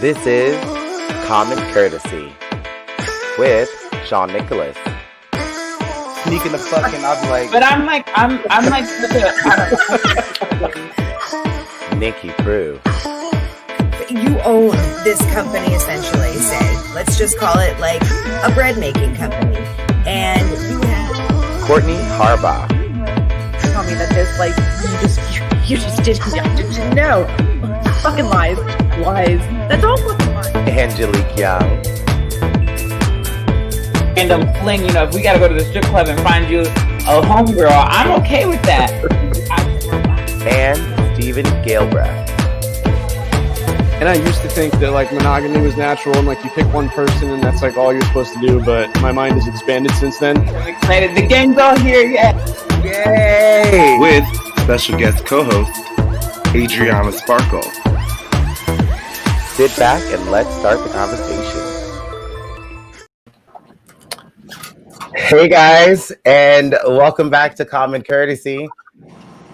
This is Common Courtesy with Sean Nicholas. Sneaking the fucking, I'll be like, But I'm like Nikki Prue. You own this company, essentially, say. Let's just call it like a bread making company. And you have Courtney Harbaugh. Tell me that this, like, you just didn't know. Fucking lies. That's all fucking lies. Angelique Young. random fling. You know, if we gotta go to the strip club and find you a homegirl, I'm okay with that. And Stephen Galbraith. And I used to think that like monogamy was natural and like you pick one person and that's like all you're supposed to do, but my mind has expanded since then. I'm excited. The gang's all here, yeah. Yay! With special guest co-host Adriana Sparkle. Sit back and let's start the conversation. Hey guys, and welcome back to Common Courtesy.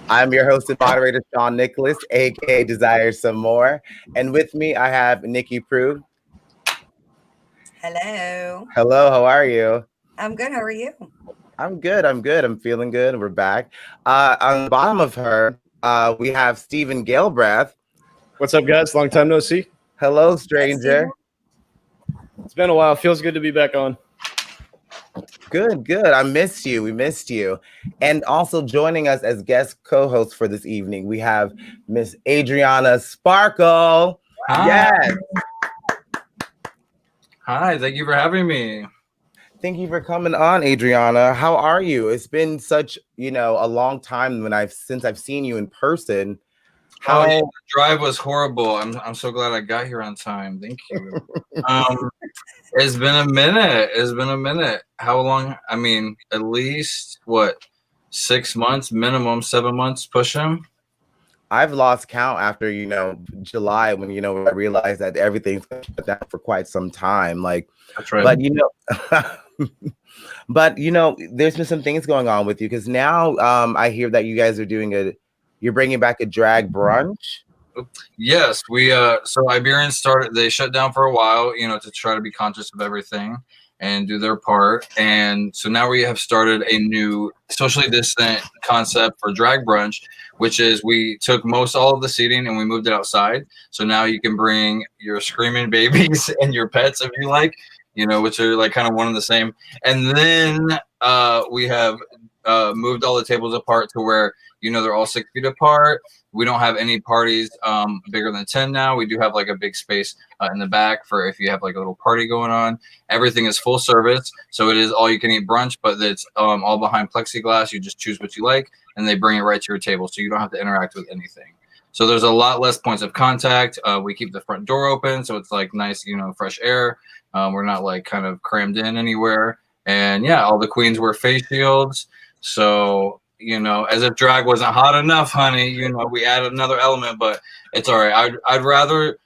I'm your host and moderator, Sean Nicholas, aka Desire Some More. And with me, I have Nikki Prue. hello. Hello, how are you? I'm good. How are you? I'm good. I'm feeling good. We're back. On the bottom of her, we have Stephen Galbraith. What's up, guys? Long time no see. Hello, stranger. It's been a while. Feels good to be back on. Good. I missed you. We missed you. And also joining us as guest co-host for this evening, we have Miss Adriana Sparkle. Hi. Yes. Hi, thank you for having me. Thank you for coming on, Adriana. How are you? It's been such, a long time since I've seen you in person. The drive was horrible. I'm so glad I got here on time. Thank you. It's been a minute. How long? I mean, at least 6 months minimum, 7 months pushing. I've lost count after, July when, I realized that everything's been shut down for quite some time. Like, that's right. But, there's been some things going on with you because now I hear that you guys are you're bringing back a drag brunch. Yes, so Iberians they shut down for a while, to try to be conscious of everything and do their part. And so now we have started a new socially distant concept for drag brunch, which is we took all of the seating and we moved it outside. So now you can bring your screaming babies and your pets if you like, which are like kind of one and the same. And then we have moved all the tables apart to where, they're all 6 feet apart. We don't have any parties bigger than 10 now. We do have like a big space in the back for if you have like a little party going on. Everything is full service. So it is all you can eat brunch, but it's all behind plexiglass. You just choose what you like and they bring it right to your table. So you don't have to interact with anything. So there's a lot less points of contact. We keep the front door open. So it's like nice, fresh air. We're not like kind of crammed in anywhere. And yeah, all the queens wear face shields. So, as if drag wasn't hot enough, honey, we added another element, but it's all right. I'd rather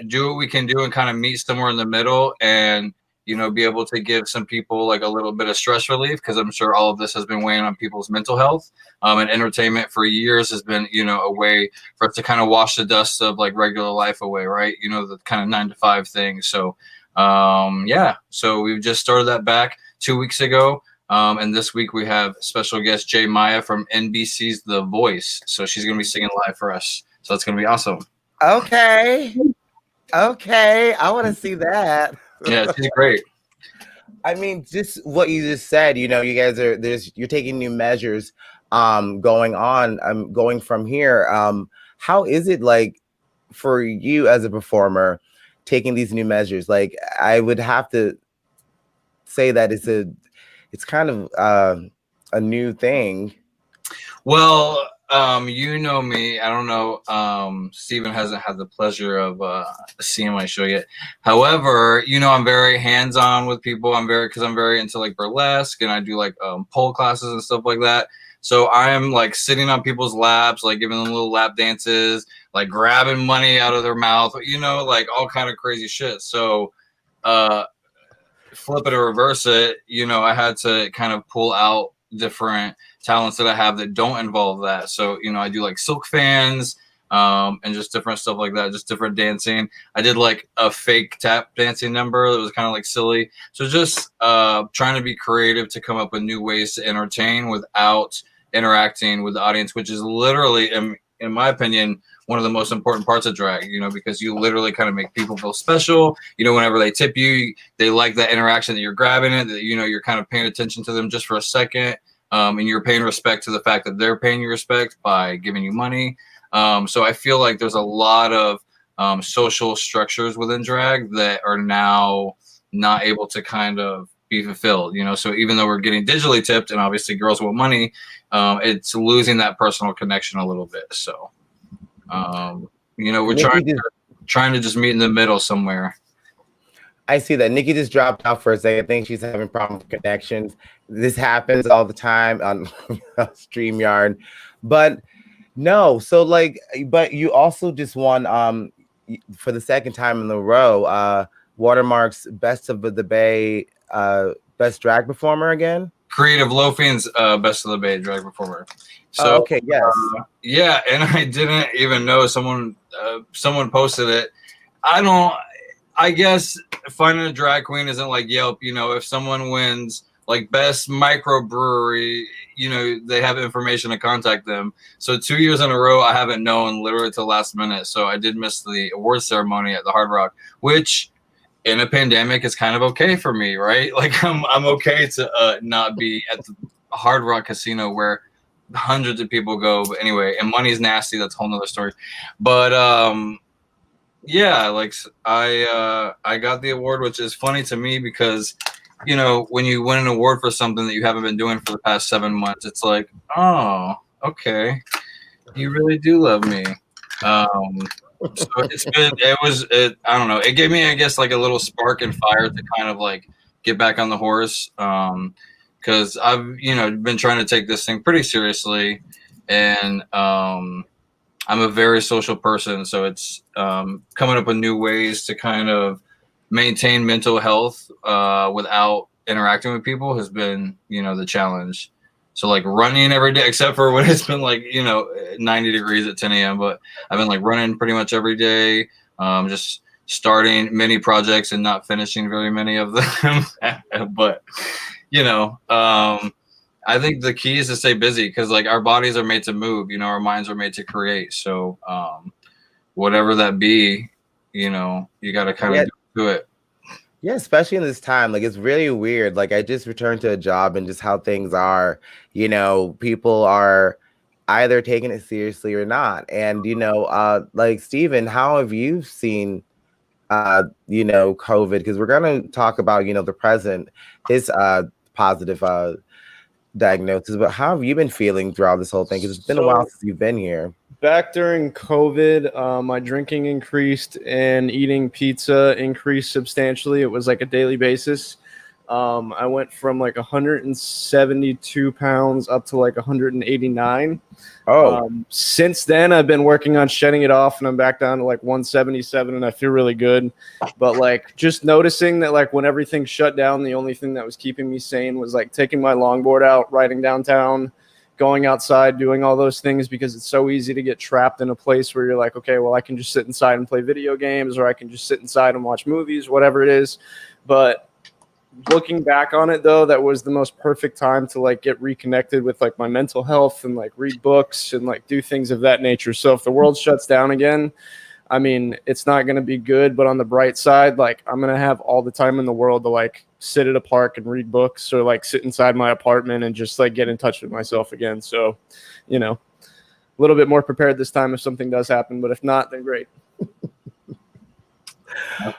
do what we can do and kind of meet somewhere in the middle and, be able to give some people like a little bit of stress relief because I'm sure all of this has been weighing on people's mental health. And entertainment for years has been, a way for us to kind of wash the dust of like regular life away, right? The kind of 9 to 5 thing. So, so we've just started that back 2 weeks ago. And this week we have special guest Jay Maya from NBC's The Voice. So she's going to be singing live for us. So it's going to be awesome. Okay. I want to see that. Yeah, she's great. I mean, just what you just said, you guys you're taking new measures going on. Going from here. How is it like for you as a performer taking these new measures? Like, I would have to say that it's kind of a new thing. Well, you know me. I don't know. Steven hasn't had the pleasure of seeing my show yet. However, I'm very hands-on with people. I'm very into like burlesque and I do like pole classes and stuff like that. So I'm like sitting on people's laps, like giving them little lap dances, like grabbing money out of their mouth, like all kind of crazy shit. So, flip it or reverse it, I had to kind of pull out different talents that I have that don't involve that. So, I do like silk fans, and just different stuff like that, just different dancing. I did like a fake tap dancing number that was kind of like silly. So just trying to be creative to come up with new ways to entertain without interacting with the audience, which is literally, in my opinion, one of the most important parts of drag, because you literally kind of make people feel special. Whenever they tip you, they like that interaction that you're grabbing it, that, you're kind of paying attention to them just for a second. And you're paying respect to the fact that they're paying you respect by giving you money. So I feel like there's a lot of social structures within drag that are now not able to kind of be fulfilled, so even though we're getting digitally tipped and obviously girls want money, it's losing that personal connection a little bit. So we're trying to just meet in the middle somewhere. I see that Nikki just dropped out for a second. I think she's having problems with connections. This happens all the time on StreamYard. But no, so but you also just won for the second time in a row, Watermark's Best of the Bay Best Drag Performer again. Creative Loafing's Best of the Bay Drag Performer. So okay, yes. Yeah, and I didn't even know someone posted it. I guess finding a drag queen isn't like Yelp. If someone wins like best microbrewery, they have information to contact them. So 2 years in a row, I haven't known literally till last minute. So I did miss the award ceremony at the Hard Rock, which in a pandemic is kind of okay for me, right? Like I'm okay to not be at the Hard Rock Casino where hundreds of people go. But anyway, and money's nasty. That's a whole nother story. But yeah, like I got the award, which is funny to me because, when you win an award for something that you haven't been doing for the past 7 months, it's like, oh, okay, you really do love me. So I don't know. It gave me, I guess, like a little spark and fire to kind of like get back on the horse. Cause I've, been trying to take this thing pretty seriously, and, I'm a very social person. So it's, coming up with new ways to kind of maintain mental health, without interacting with people has been, the challenge. So like running every day, except for when it's been like, 90 degrees at 10 a.m. But I've been like running pretty much every day, just starting many projects and not finishing very many of them. But, I think the key is to stay busy because like our bodies are made to move, our minds are made to create. So whatever that be, you got to kind of do it. Yeah, especially in this time, like it's really weird. Like I just returned to a job and just how things are, people are either taking it seriously or not. And, like Steven, how have you seen, COVID? Because we're going to talk about, the president, his positive diagnosis, but how have you been feeling throughout this whole thing? Because it's been a while since you've been here. Back during COVID, my drinking increased and eating pizza increased substantially. It was like a daily basis. I went from like 172 pounds up to like 189. Since then, I've been working on shedding it off, and I'm back down to like 177, and I feel really good. But like just noticing that like when everything shut down, the only thing that was keeping me sane was like taking my longboard out, riding downtown, going outside, doing all those things, because it's so easy to get trapped in a place where you're like, okay, well, I can just sit inside and play video games, or I can just sit inside and watch movies, whatever it is. But looking back on it, though, that was the most perfect time to like get reconnected with like my mental health and like read books and like do things of that nature. So if the world shuts down again, I mean, it's not going to be good, but on the bright side, like I'm going to have all the time in the world to like sit at a park and read books, or like sit inside my apartment and just like get in touch with myself again. So, a little bit more prepared this time if something does happen, but if not, then great.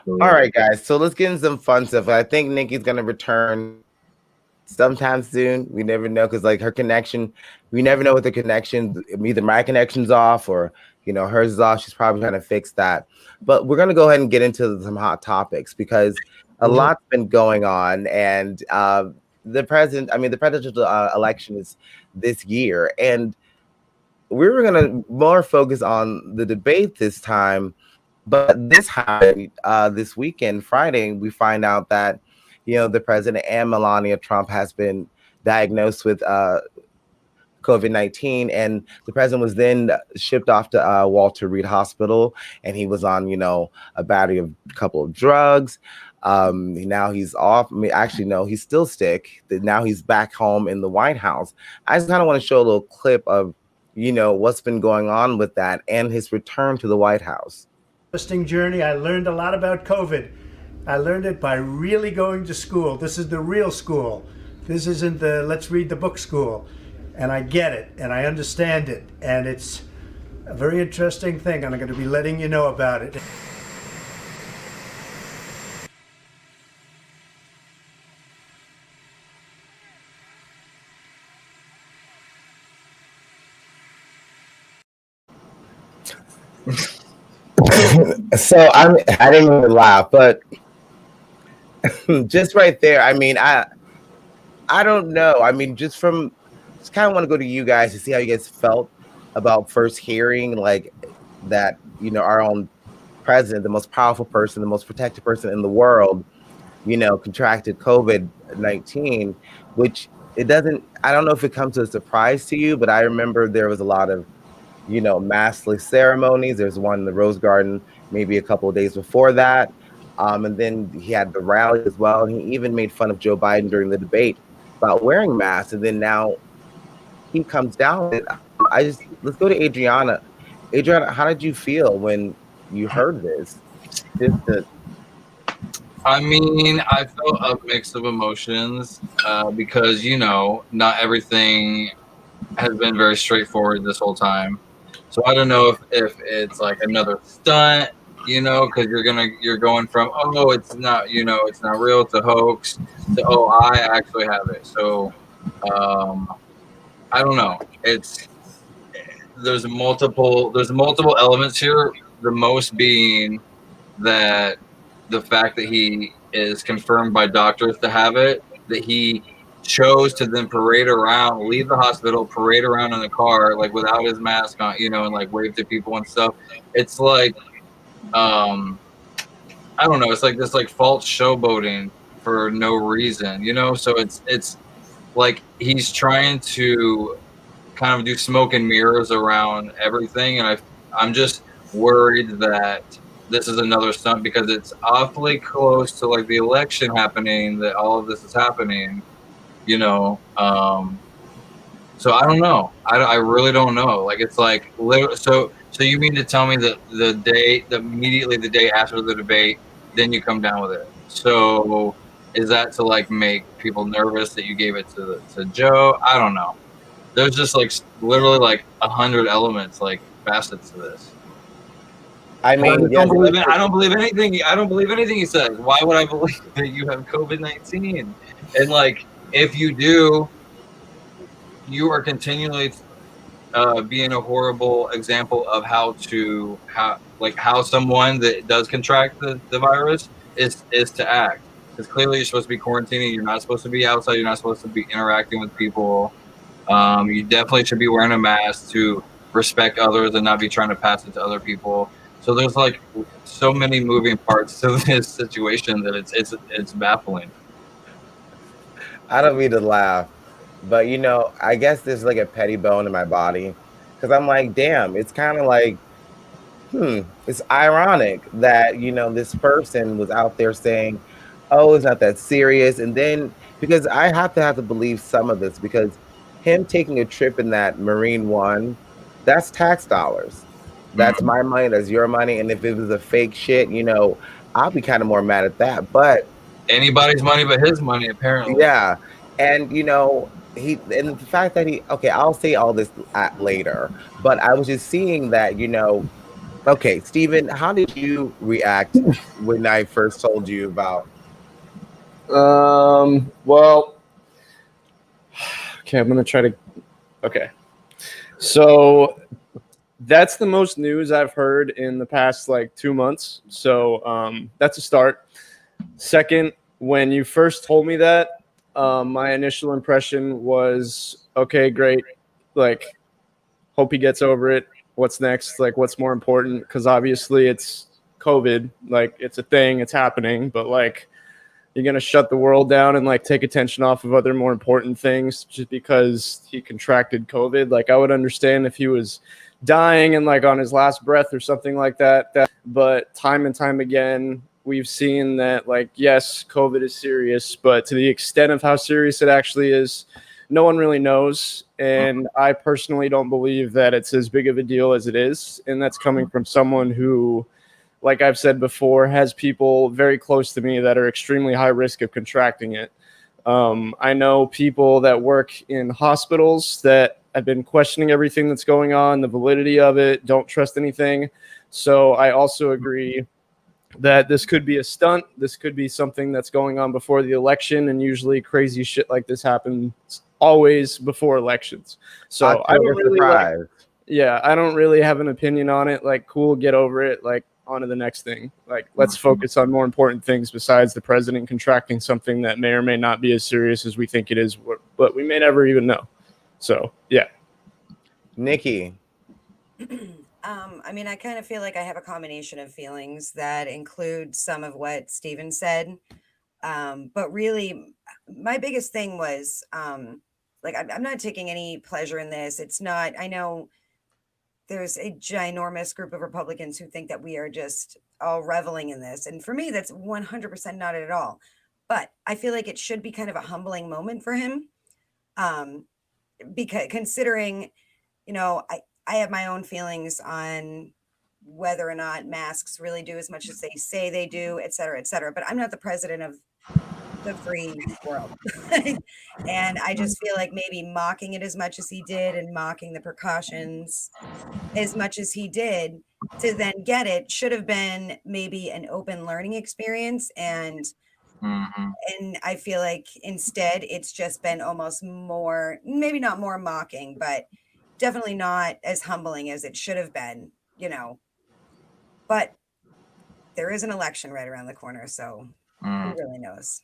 All right, guys. So let's get into some fun stuff. I think Nikki's going to return sometime soon. We never know, because like her connection, we never know what the connection, either my connection's off or, hers is off. She's probably trying to fix that. But we're going to go ahead and get into some hot topics because a lot's been going on. And the presidential election is this year. And we were going to more focus on the debate this time. But this weekend, Friday, we find out that, the president and Melania Trump has been diagnosed with COVID-19, and the president was then shipped off to Walter Reed Hospital, and he was on, a battery of a couple of drugs. Now he's off. I mean, actually, no, he's still sick. Now he's back home in the White House. I just kind of want to show a little clip of, what's been going on with that and his return to the White House. Interesting journey. I learned a lot about COVID. I learned it by really going to school. This is the real school. This isn't the let's read the book school. And I get it, and I understand it, and it's a very interesting thing, and I'm going to be letting you know about it. So I didn't even laugh, but just right there, I mean, I don't know. I mean, just kind of want to go to you guys to see how you guys felt about first hearing like that, our own president, the most powerful person, the most protected person in the world, contracted COVID-19, which I don't know if it comes as a surprise to you, but I remember there was a lot of, maskless ceremonies. There's one in the Rose Garden, maybe a couple of days before that. And then he had the rally as well. And he even made fun of Joe Biden during the debate about wearing masks. And then now he comes down. Let's go to Adriana. Adriana, how did you feel when you heard this? I mean, I felt a mix of emotions because, not everything has been very straightforward this whole time. So I don't know if it's like another stunt, because you're going from, oh, it's not, it's not real, it's a hoax, to, oh, I actually have it. So I don't know. There's multiple elements here. The most being that the fact that he is confirmed by doctors to have it, that he chose to then parade around, leave the hospital, parade around in the car, like without his mask on, and like wave to people and stuff. It's like, I don't know. It's like this like false showboating for no reason, So it's like he's trying to kind of do smoke and mirrors around everything, and I'm just worried that this is another stunt because it's awfully close to like the election happening, that all of this is happening. So I don't know. I really don't know. Like it's like so you mean to tell me that immediately the day after the debate, then you come down with it? So is that to like make people nervous that you gave it to Joe? I don't know. There's just like literally like 100 elements, like facets to this. I mean, I don't believe anything. I don't believe anything he says. Why would I believe that you have COVID-19? And like, if you do, you are continually being a horrible example of how someone that does contract the virus is to act. Because clearly you're supposed to be quarantining. You're not supposed to be outside. You're not supposed to be interacting with people. You definitely should be wearing a mask to respect others and not be trying to pass it to other people. So there's like so many moving parts to this situation that it's baffling. I don't mean to laugh, but I guess there's like a petty bone in my body because I'm like, damn, it's kind of like, it's ironic that, this person was out there saying, oh, it's not that serious. And then because I have to believe some of this because him taking a trip in that Marine One, that's tax dollars. That's my money. That's your money. And if it was a fake shit, I'll be kind of more mad at that. But anybody's money but his money, apparently. Yeah. And, and the fact that I'll say all this later, but I was just seeing that, okay, Steven, how did you react when I first told you about? Well, okay, I'm going to try to, okay. So that's the most news I've heard in the past like 2 months. So that's a start. Second, when you first told me that, my initial impression was, okay, great. Like, hope he gets over it. What's next? Like, what's more important? Because obviously it's COVID. Like, it's a thing. It's happening. But like, you're going to shut the world down and like take attention off of other more important things just because he contracted COVID. Like I would understand if he was dying and like on his last breath or something like that. But time and time again, we've seen that like, yes, COVID is serious, but to the extent of how serious it actually is, no one really knows. And I personally don't believe that it's as big of a deal as it is. And that's coming from someone who, like I've said before, has people very close to me that are extremely high risk of contracting it. I know people that work in hospitals that have been questioning everything that's going on, the validity of it, don't trust anything. So I also agree that this could be a stunt. This could be something that's going on before the election, and usually crazy shit like this happens always before elections. So I don't really I don't really have an opinion on it. Like, cool, get over it. Like, on to the next thing. Like, let's focus on more important things besides the president contracting something that may or may not be as serious as we think it is, but we may never even know. So, yeah. Nikki. I mean, I kind of feel like I have a combination of feelings that include some of what Steven said. But really, my biggest thing was, like, I'm not taking any pleasure in this. It's not, I know there's a ginormous group of Republicans who think that we are just all reveling in this. And for me, that's 100% not it at all. But I feel like it should be kind of a humbling moment for him. Because considering, you know, I have my own feelings on whether or not masks really do as much as they say they do, et cetera, but I'm not the president of the free world. And I just feel like maybe mocking it as much as he did and mocking the precautions as much as he did to then get it should have been maybe an open learning experience. And I feel like instead it's just been almost more, maybe not more mocking, but definitely not as humbling as it should have been, you know. But there is an election right around the corner, so who really knows?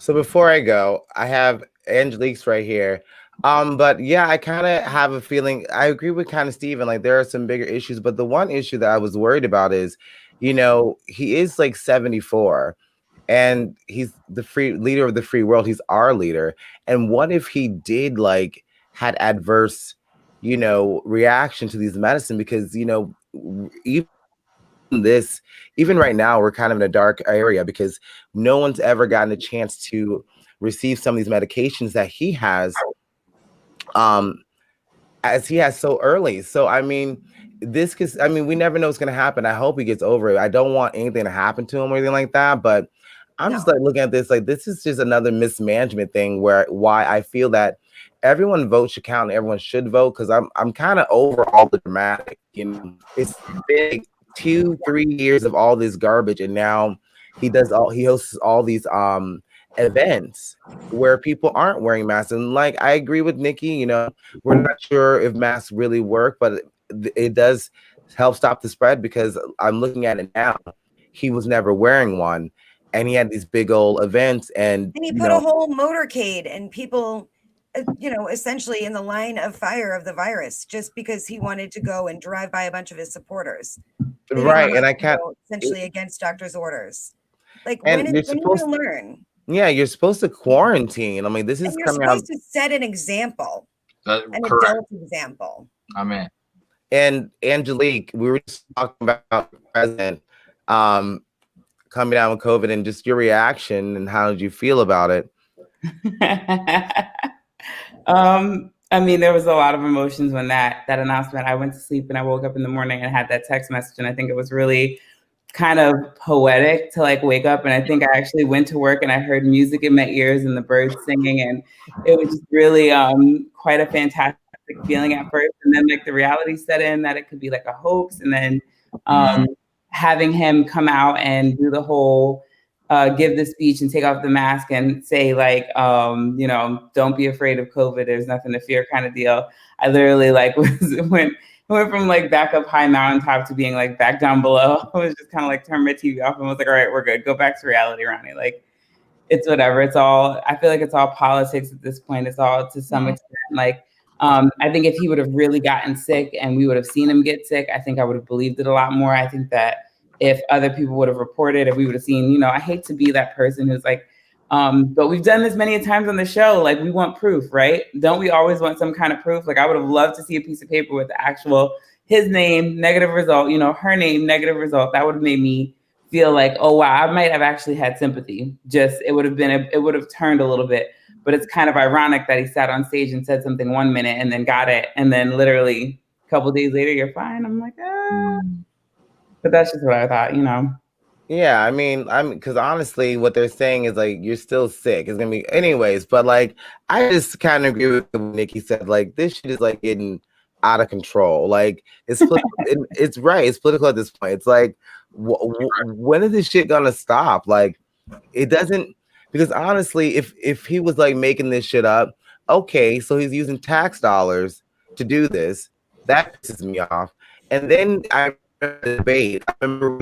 So before I go, I have Angelique's right here. But yeah, I kind of have a feeling I agree with kind of Steven. Like there are some bigger issues, but the one issue that I was worried about is, you know, he is like 74 and he's the free leader of the free world. He's our leader. And what if he did like had adverse, you know, reaction to these medicine? Because, you know, even right now, we're kind of in a dark area because no one's ever gotten a chance to receive some of these medications that he has, as he has so early. So, I mean, we never know what's going to happen. I hope he gets over it. I don't want anything to happen to him or anything like that, but I'm just like looking at this, like this is just another mismanagement thing why I feel that everyone vote should count and everyone should vote. Cause I'm kind of over all the dramatic, you know, it's big 2-3 years of all this garbage. And now he hosts all these, events where people aren't wearing masks. And like, I agree with Nikki, you know, we're not sure if masks really work, but it does help stop the spread because I'm looking at it now. He was never wearing one and he had these big old events and he put a whole motorcade and people, you know, essentially in the line of fire of the virus just because he wanted to go and drive by a bunch of his supporters. Right. And I can't essentially against doctor's orders. Like and when are you going to learn? Yeah, you're supposed to quarantine. I mean, this is coming out. You're supposed to set an example, an adult example. I mean, and Angelique, we were just talking about the president coming down with COVID and just your reaction and how did you feel about it? I mean, there was a lot of emotions when that announcement. I went to sleep and I woke up in the morning and had that text message, and I think it was really kind of poetic to like wake up. And I think I actually went to work and I heard music in my ears and the birds singing, and it was just really quite a fantastic feeling at first. And then like the reality set in that it could be like a hoax, and then having him come out and do the whole give the speech and take off the mask and say like, you know, don't be afraid of COVID. There's nothing to fear kind of deal. I literally like went from like back up high mountaintop to being like back down below. I was just kind of like turned my TV off and was like, all right, we're good. Go back to reality, Ronnie. Like it's whatever. It's all, I feel like it's all politics at this point. It's all to some extent. Like, I think if he would have really gotten sick and we would have seen him get sick, I think I would have believed it a lot more. I think that if other people would have reported, if we would have seen, you know, I hate to be that person who's like, but we've done this many times on the show. Like, we want proof, right? Don't we always want some kind of proof? Like, I would have loved to see a piece of paper with the actual, his name, negative result, you know, her name, negative result. That would have made me feel like, oh, wow, I might have actually had sympathy. Just, it would have turned a little bit. But it's kind of ironic that he sat on stage and said something 1 minute and then got it. And then literally a couple days later, you're fine. I'm like, ah. But that's just what I thought, you know. Yeah, I mean, because honestly, what they're saying is like you're still sick. It's gonna be anyways, but like I just kind of agree with what Nikki said. Like this shit is like getting out of control. Like it's it's right. It's political at this point. It's like when is this shit gonna stop? Like it doesn't, because honestly, if he was like making this shit up, okay, so he's using tax dollars to do this. That pisses me off. And then I debate. I remember they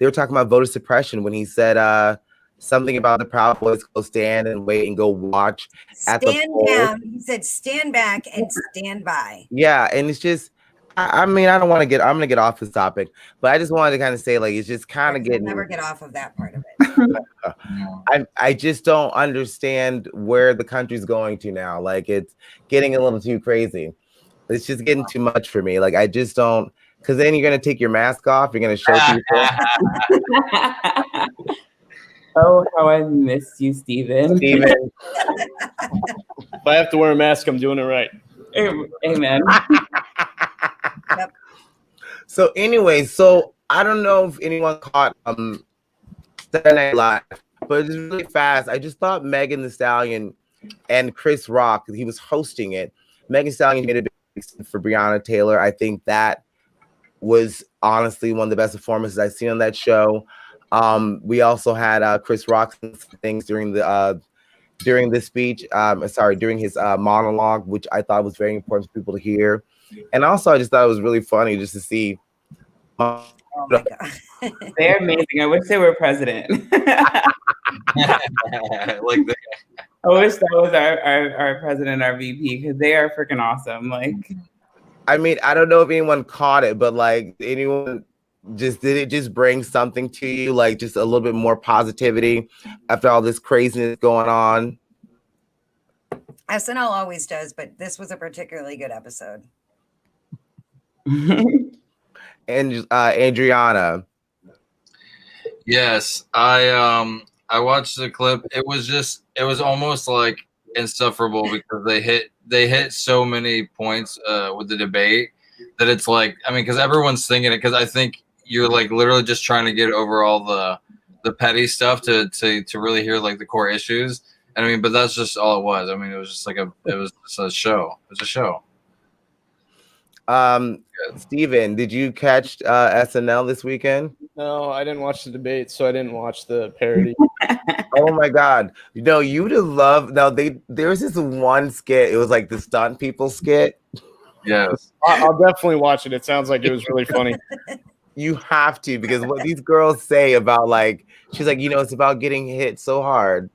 were talking about voter suppression when he said something about the Proud Boys go stand and wait and go watch at the Stand polls. down. He said, stand back and stand by. Yeah, and it's just, I mean, I'm gonna get off this topic, but I just wanted to kind of say, like, it's just kind of getting. Never get off of that part of it. I just don't understand where the country's going to now. Like, it's getting a little too crazy. It's just getting too much for me. Like, I just don't. Because then you're going to take your mask off. You're going to show people. Oh, how I miss you, Steven. If I have to wear a mask, I'm doing it right. Amen. Yep. So anyway, so I don't know if anyone caught Saturday Night Live, but it's really fast. I just thought Megan Thee Stallion and Chris Rock, he was hosting it. Megan Thee Stallion made a big scene for Breonna Taylor. I think that was honestly one of the best performances I've seen on that show. We also had Chris Rock things during the speech, during his monologue, which I thought was very important for people to hear. And also, I just thought it was really funny just to see. Oh my God. They're amazing. I wish they were president. Like that. I wish that was our president, our VP, because they are freaking awesome. Like, I mean, I don't know if anyone caught it, but like anyone did it just bring something to you, like just a little bit more positivity after all this craziness going on? SNL always does, but this was a particularly good episode. And Adriana. Yes, I watched the clip. It was almost like insufferable because they hit so many points with the debate that it's like, I mean, because everyone's thinking it, because I think you're like literally just trying to get over all the petty stuff to really hear like the core issues. And I mean, but that's just all it was. I mean, it was just like it was just a show. It was a show. Steven, did you catch SNL this weekend? No, I didn't watch the debate, so I didn't watch the parody. Oh my God. No, you would have loved. Now there was this one skit. It was like the stunt people skit. Yes. I'll definitely watch it. It sounds like it was really funny. You have to, because what these girls say about, like, she's like, it's about getting hit so hard.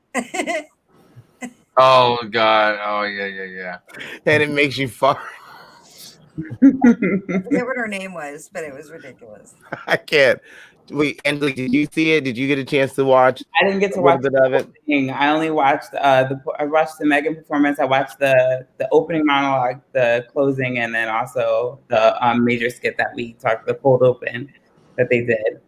Oh God. Oh yeah. And it makes you fart. I forget what her name was, but it was ridiculous. I can't. Wait, Angelique, did you see it? Did you get a chance to watch? I didn't get to watch the whole thing. I only watched I watched the Megan performance. I watched the opening monologue, the closing, and then also the major skit that we talked, the cold open that they did.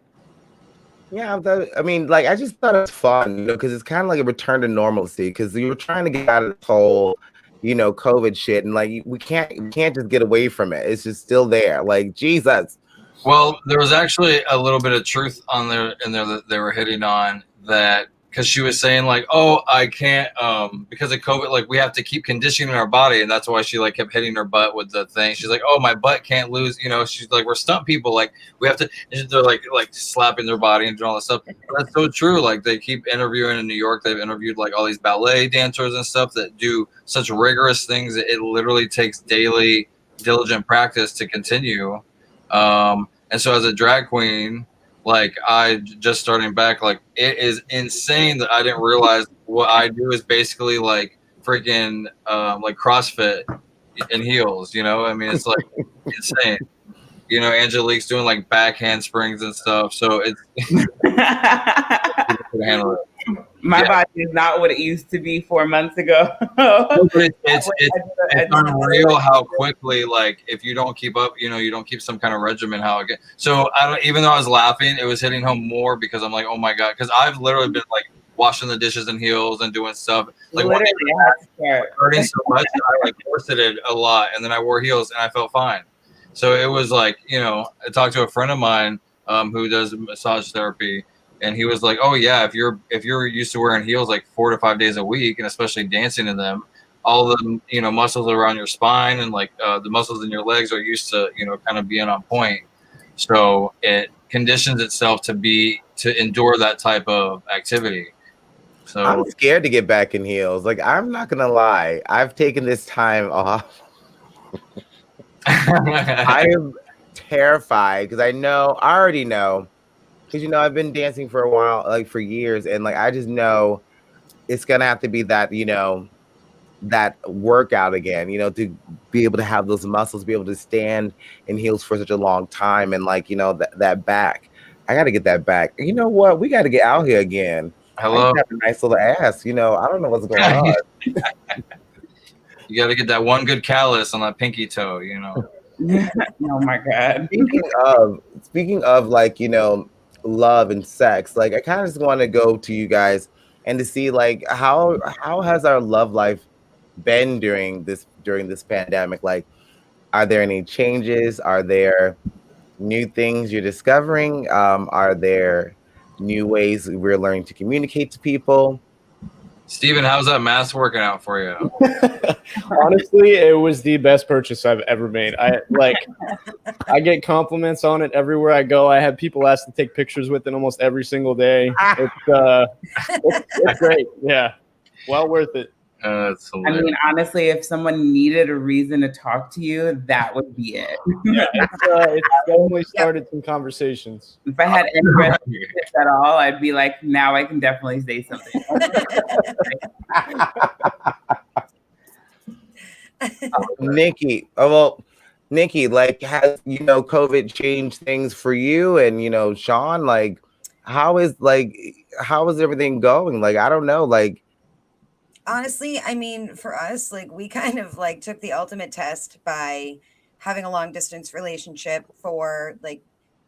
Yeah, I mean, like, I just thought it was fun, because it's kind of like a return to normalcy, because you were trying to get out of this whole, COVID shit, and like we can't just get away from it. It's just still there. Like, Jesus. Well, there was actually a little bit of truth in there that they were hitting on, that because she was saying like, oh, I can't because of COVID, like we have to keep conditioning our body, and that's why she like kept hitting her butt with the thing. She's like, oh, my butt can't lose, she's like, we're stunt people, like we have to, and they're like slapping their body and doing all this stuff. That's so true. Like they keep interviewing in New York, they've interviewed like all these ballet dancers and stuff that do such rigorous things that it literally takes daily diligent practice to continue. And so as a drag queen, like I just starting back, like it is insane that I didn't realize what I do is basically like freaking like CrossFit in heels, I mean, it's like insane. You know, Angelique's doing like back handsprings and stuff. So it's handle it. My body is not what it used to be 4 months ago. It's unreal how quickly, like, if you don't keep up, you know, you don't keep some kind of regimen, how it gets. So even though I was laughing, it was hitting home more because I'm like, oh my God, because I've literally been like washing the dishes in heels and doing stuff. Like, literally, hurting so much, I like corseted a lot, and then I wore heels and I felt fine. So it was like, you know, I talked to a friend of mine who does massage therapy. And he was like, "Oh yeah, if you're used to wearing heels like 4 to 5 days a week, and especially dancing in them, all the muscles around your spine and like the muscles in your legs are used to kind of being on point. So it conditions itself to endure that type of activity." So I'm scared to get back in heels. Like, I'm not gonna lie, I've taken this time off. I am terrified because I already know. Because I've been dancing for a while, like for years, and like I just know it's gonna have to be that that workout again, to be able to have those muscles, be able to stand in heels for such a long time, and like that back. I got to get that back. You know what? We got to get out here again. Hello. I have a nice little ass. I don't know what's going on. You got to get that one good callus on that pinky toe. Oh my God. Speaking of like love and sex, like I kind of just want to go to you guys and to see like how has our love life been during this pandemic? Like, are there any changes? Are there new things you're discovering? Are there new ways we're learning to communicate to people? Steven, how's that mask working out for you? Honestly, it was the best purchase I've ever made. I get compliments on it everywhere I go. I have people ask to take pictures with it almost every single day. It's great. Yeah, well worth it. That's I mean, honestly, if someone needed a reason to talk to you, that would be it. Yeah, it's definitely started some conversations. If I had any relationships at all, I'd be like, now I can definitely say something. Nikki, like, has COVID changed things for you? And Sean, like, how is everything going? Like, I don't know, like. Honestly, I mean, for us, like, we kind of like took the ultimate test by having a long distance relationship for like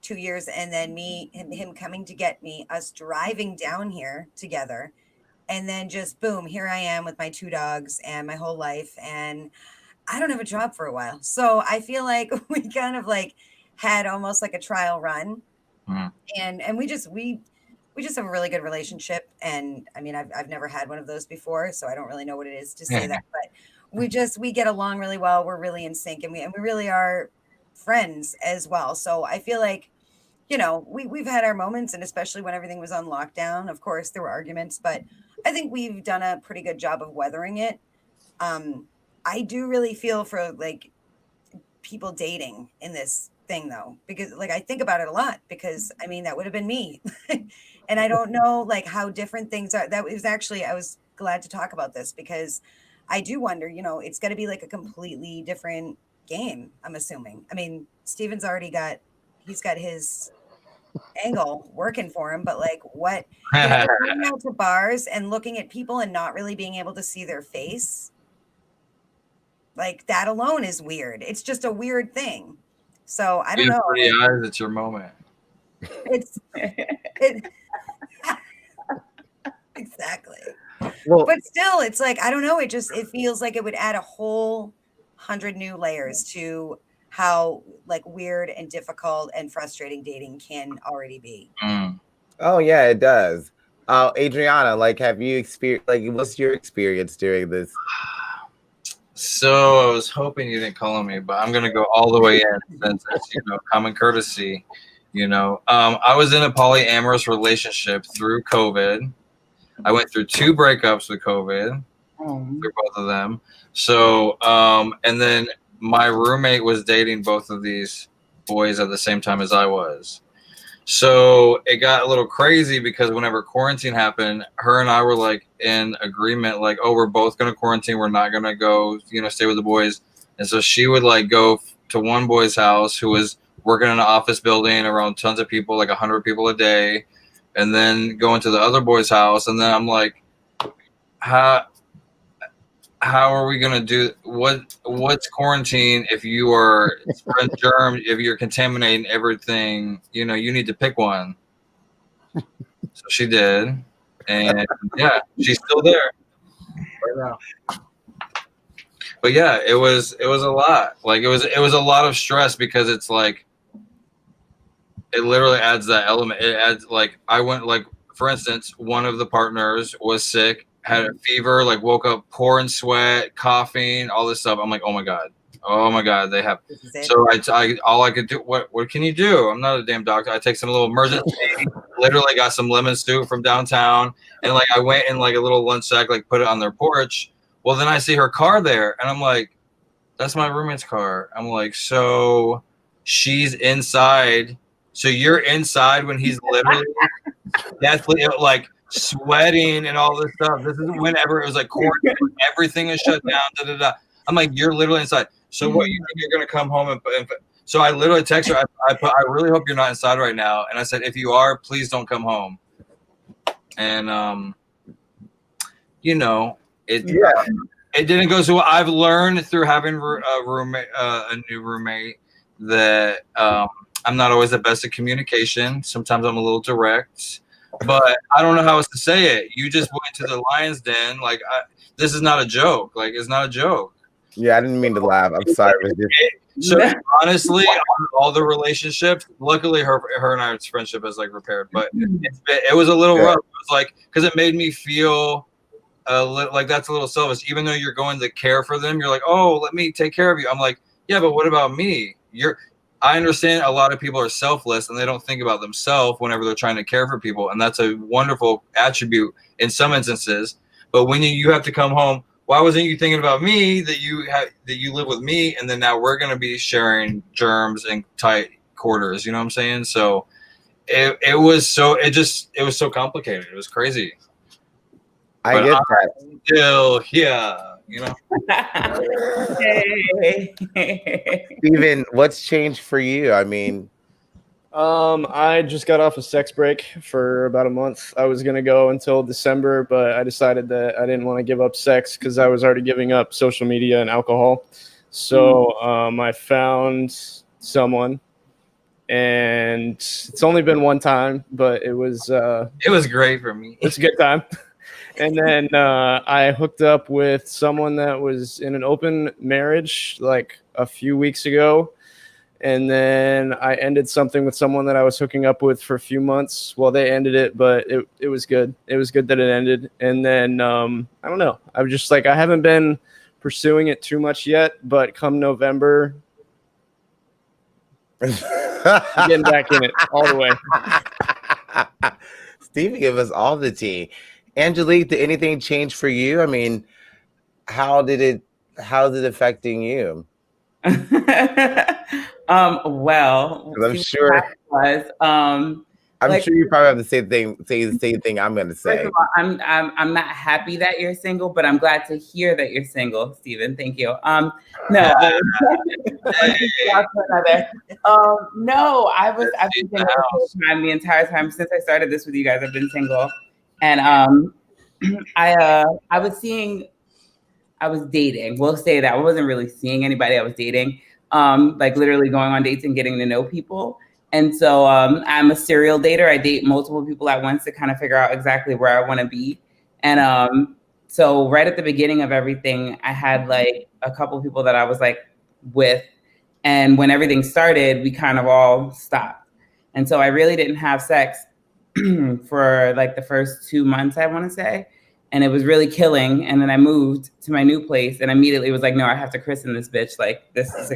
2 years, and then him coming to get me, us driving down here together, and then just boom, here I am with my 2 dogs and my whole life, and I don't have a job for a while. So I feel like we kind of like had almost like a trial run, and we just have a really good relationship. And I mean, I've never had one of those before, so I don't really know what it is to say that, but we get along really well. We're really in sync, and we really are friends as well. So I feel like, we've had our moments, and especially when everything was on lockdown, of course there were arguments, but I think we've done a pretty good job of weathering it. I do really feel for like people dating in this thing though, because like I think about it a lot, because I mean that would have been me. And I don't know like how different things are. That was actually, I was glad to talk about this, because I do wonder, it's going to be like a completely different game, I'm assuming. I mean, Steven's already got his angle working for him, but like what, going out to bars and looking at people and not really being able to see their face, like that alone is weird. It's just a weird thing. So I don't know. Pretty eyes, it's your moment. Exactly. Well, but still, it's like, I don't know. It feels like it would add a whole 100 new layers to how like weird and difficult and frustrating dating can already be. Oh yeah, it does. Adriana, like, have you experienced, like, what's your experience during this? So I was hoping you didn't call on me, but I'm gonna go all the way in since it's common courtesy. I was in a polyamorous relationship through COVID. I went through 2 breakups with COVID, through both of them. So, and then my roommate was dating both of these boys at the same time as I was. So it got a little crazy because whenever quarantine happened, her and I were like in agreement, like, oh, we're both going to quarantine. We're not going to go, stay with the boys. And so she would like go to one boy's house who was working in an office building around tons of people, like 100 people a day, and then going to the other boy's house. And then I'm like, how are we gonna do what's quarantine if you are spreading germs, if you're contaminating everything? You know, you need to pick one. So she did, and yeah, she's still there right now. But yeah, it was a lot. Like it was a lot of stress because it's like it literally adds that element. It adds, like, I went, like, for instance, one of the partners was sick, had a fever, like woke up pouring sweat, coughing, all this stuff. I'm like, oh my god, they have. So I all I could do, what can you do? I'm not a damn doctor. I take some little emergency, literally got some lemon soup from downtown, and like I went in like a little lunch sack, like put it on their porch. Well, then I see her car there, and I'm like, that's my roommate's car. I'm like, so she's inside. So you're inside when he's literally deathly, like sweating and all this stuff. This is whenever it was like quarantine, everything is shut down. Da, da, da. I'm like, you're literally inside. So what, you think you're gonna come home and so I literally text her. I really hope you're not inside right now. And I said, if you are, please don't come home. And you know, it didn't go so well. I've learned through having a new roommate that I'm not always the best at communication. Sometimes I'm a little direct, but I don't know how else to say it. You just went to the lion's den. Like, this is not a joke. Like, it's not a joke. Yeah, I didn't mean to laugh. I'm sorry. So honestly, all the relationships, luckily her and I's friendship is like repaired, but it was a little rough. It was like, because it made me feel like that's a little selfish. Even though you're going to care for them, you're like, oh, let me take care of you. I'm like, yeah, but what about me? I understand a lot of people are selfless and they don't think about themselves whenever they're trying to care for people, and that's a wonderful attribute in some instances. But when you have to come home, why wasn't you thinking about me, that you live with me, and then now we're going to be sharing germs and tight quarters? You know what I'm saying? So it was so complicated. It was crazy. I get that. Still, yeah, you know. Steven, what's changed for you? I mean, I just got off a sex break for about a month. I was gonna go until December, but I decided that I didn't want to give up sex because I was already giving up social media and alcohol. So I found someone, and it's only been one time, but it was great for me. It's a good time. And then I hooked up with someone that was in an open marriage like a few weeks ago. And then I ended something with someone that I was hooking up with for a few months. Well, they ended it, but it was good. It was good that it ended. And then I don't know. I'm just like, I haven't been pursuing it too much yet, but come November, I'm getting back in it all the way. Stevie gave us all the tea. Angelique, did anything change for you? I mean, how's it affecting you? Well, I'm sure I'm sure you probably have the same thing I'm gonna say. First of all, I'm not happy that you're single, but I'm glad to hear that you're single, Steven. Thank you. No, no, I've been single the entire time since I started this with you guys. I've been single, and I was dating. We'll say that I wasn't really seeing anybody. I was dating, like literally going on dates and getting to know people. And so I'm a serial dater. I date multiple people at once to kind of figure out exactly where I want to be. And so right at the beginning of everything, I had like a couple of people that I was like with. And when everything started, we kind of all stopped. And so I really didn't have sex for like the first 2 months, I want to say. And it was really killing. And then I moved to my new place and immediately was like, no, I have to christen this bitch. Like this is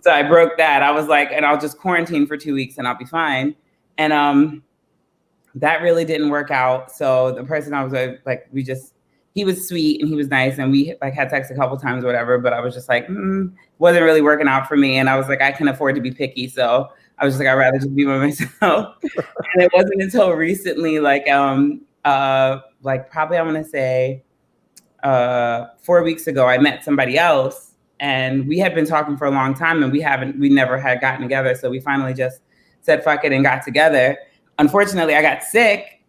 So I broke that. I was like, and I'll just quarantine for 2 weeks and I'll be fine. And that really didn't work out. So the person I was with, like, he was sweet and he was nice. And we like had sex a couple times or whatever, but I was just like, wasn't really working out for me. And I was like, I can afford to be picky. So I was just like, I'd rather just be by myself. And it wasn't until recently, like probably I want to say 4 weeks ago, I met somebody else. and we had been talking for a long time, and we never had gotten together. So we finally just said fuck it and got together. Unfortunately, I got sick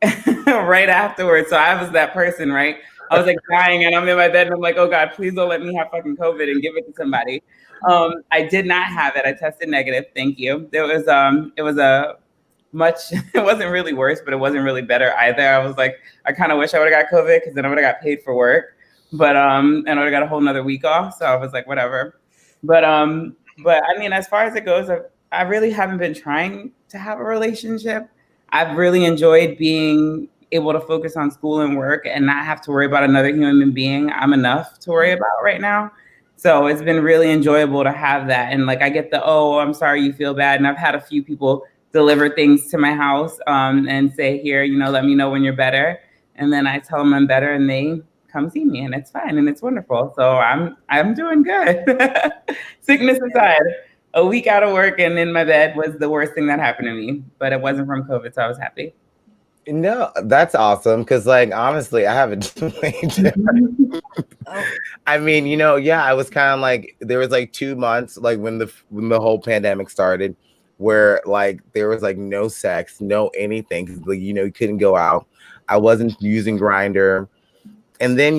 right afterwards. So I was that person, right? I was like dying, and I'm in my bed, and I'm like, oh God, please don't let me have fucking COVID and give it to somebody. I did not have it. I tested negative. Thank you. It was a much, it wasn't really worse, but it wasn't really better either. I was like, I kind of wish I would have got COVID because then I would have got paid for work. But and I would have got a whole nother week off. So I was like, whatever. But I mean, as far as it goes, I really haven't been trying to have a relationship. I've really enjoyed being able to focus on school and work and not have to worry about another human being. I'm enough to worry about right now. So it's been really enjoyable to have that. And like, I get the, oh, I'm sorry you feel bad. And I've had a few people deliver things to my house and say, here, let me know when you're better. And then I tell them I'm better and they come see me and it's fine and it's wonderful. So I'm doing good. Sickness aside, a week out of work and in my bed was the worst thing that happened to me, but it wasn't from COVID, so I was happy. No, that's awesome. Cause like, honestly, I haven't. I mean, yeah, I was kind of like, there was like 2 months, like when the whole pandemic started, where like there was like no sex, no anything, because like, you couldn't go out. I wasn't using Grindr, and then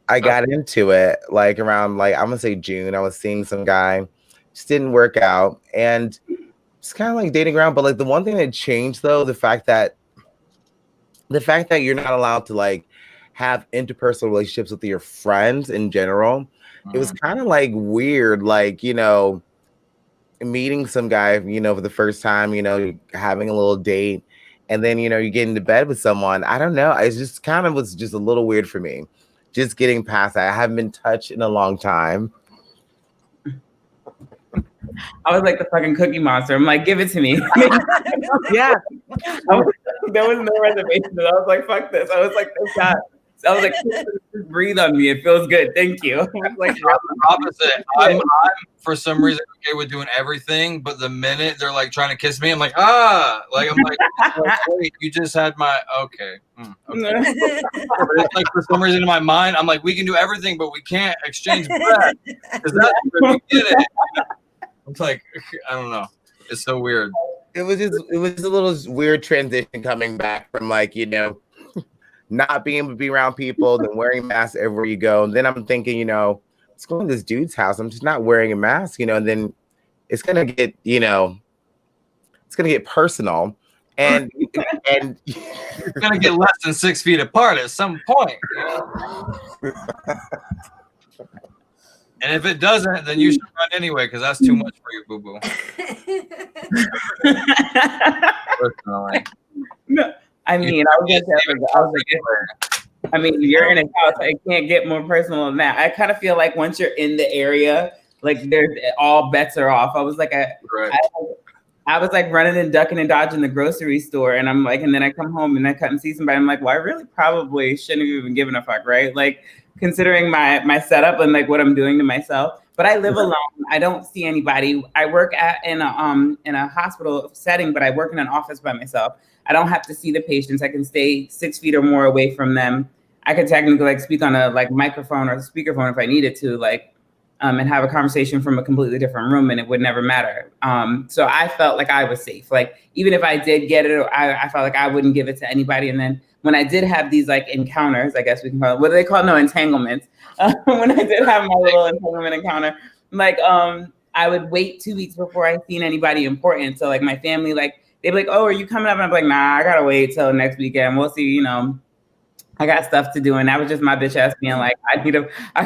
I got into it like around like I'm gonna say June. I was seeing some guy, just didn't work out, and it's kind of like dating around. But like the one thing that changed though, the fact that you're not allowed to like have interpersonal relationships with your friends in general, it was kind of like weird, like meeting some guy, for the first time, having a little date, and then, you get into bed with someone. I don't know. It just kind of was just a little weird for me. Just getting past that. I haven't been touched in a long time. I was like the fucking Cookie Monster. I'm like, give it to me. Yeah. There was no reservation. I was like, fuck this. I was like, I was like, just breathe on me. It feels good. Thank you. I was like, opposite. I'm for some reason okay with doing everything, but the minute they're like trying to kiss me, I'm like, like I'm like, wait, you just had my okay. Okay. But it's like for some reason in my mind, I'm like, we can do everything, but we can't exchange breath because that's where we get it. It's like I don't know. It's so weird. It was a little weird transition coming back from like not being able to be around people, then wearing masks everywhere you go. And then I'm thinking, let's go to this dude's house. I'm just not wearing a mask, and then it's gonna get, it's gonna get personal, and you're gonna get less than 6 feet apart at some point. And if it doesn't, then you should run anyway, because that's too much for you, boo boo. Personally. No. I mean, I mean, you're in a house. It can't get more personal than that. I kind of feel like once you're in the area, like all bets are off. I was like, I was like running and ducking and dodging the grocery store, and I'm like, and then I come home and I cut and see somebody. I'm like, well, I really probably shouldn't have even given a fuck, right? Like, considering my setup and like what I'm doing to myself. But I live alone. I don't see anybody. I work in a hospital setting, but I work in an office by myself. I don't have to see the patients. I can stay 6 feet or more away from them. I could technically like speak on a like microphone or speakerphone if I needed to, like, and have a conversation from a completely different room, and it would never matter. So I felt like I was safe. Like even if I did get it, I felt like I wouldn't give it to anybody. And then when I did have these like encounters, I guess we can call it, what do they call it? No, entanglements. When I did have my little entanglement encounter, like I would wait 2 weeks before I seen anybody important. So like my family, like they'd be like, oh, are you coming up? And I'm like, nah, I gotta wait till next weekend. We'll see, I got stuff to do. And that was just my bitch ass being like, I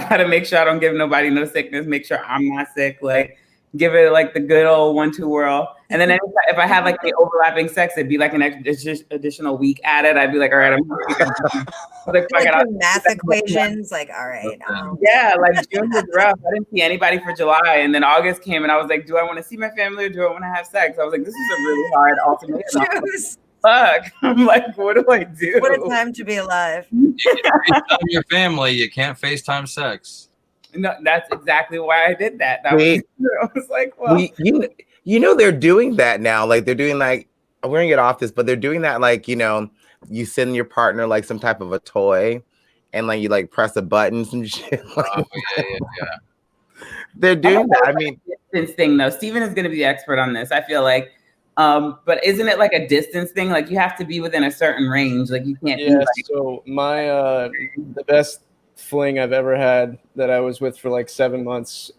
gotta make sure I don't give nobody no sickness, make sure I'm not sick, like give it like the good old 1-2 whirl. And then if I have like the overlapping sex, it'd be like an additional week added. I'd be like, all right, I'm like math equations, like, all right. Yeah, like June was rough. I didn't see anybody for July. And then August came and I was like, do I want to see my family or do I want to have sex? I was like, this is a really hard ultimatum. Fuck. I'm like, what do I do? What a time to be alive. You can't FaceTime your family. You can't FaceTime sex. No, that's exactly why I did that. I was like, well, they're doing that now. Like they're doing like, we're gonna get off this, but they're doing that like, you send your partner like some type of a toy, and like you like press a button and shit. Oh yeah. they're doing that. I mean, distance thing though. Steven is going to be the expert on this. I feel like, but isn't it like a distance thing? Like you have to be within a certain range. Like you can't. Yeah. Be like, So my the best fling I've ever had that I was with for like 7 months.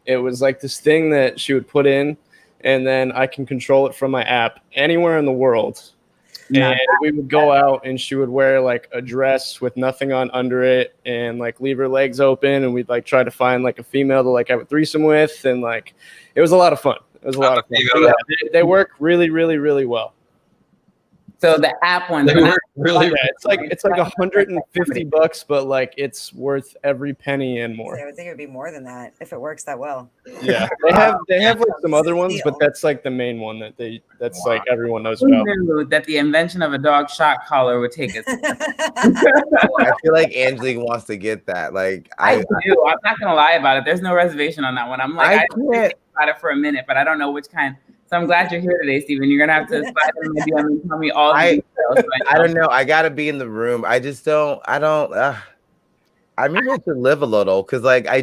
It was like this thing that she would put in, and then I can control it from my app anywhere in the world. And we would go out, and she would wear like a dress with nothing on under it, and like leave her legs open, and we'd like try to find like a female to like have a threesome with, and like it was a lot of fun. It was a lot of fun. Yeah, they work really, really, really well. so the app ones, Really, Yeah, it's like $150, but like it's worth every penny and more. I would think it would be more than that if it works that well. Yeah, they have like some other ones, but that's like the main one that's like everyone knows who about. knew that the invention of a dog shock collar would take us? I feel like Angelique wants to get that. Like I do. I'm not gonna lie about it. There's no reservation on that one. I'm like, I can't think about it for a minute, but I don't know which kind. So I'm glad you're here today, Steven. You're gonna have to slide in maybe and tell me all the details. I don't know. I gotta be in the room. I just don't. I don't. I maybe I should live a little because, like, I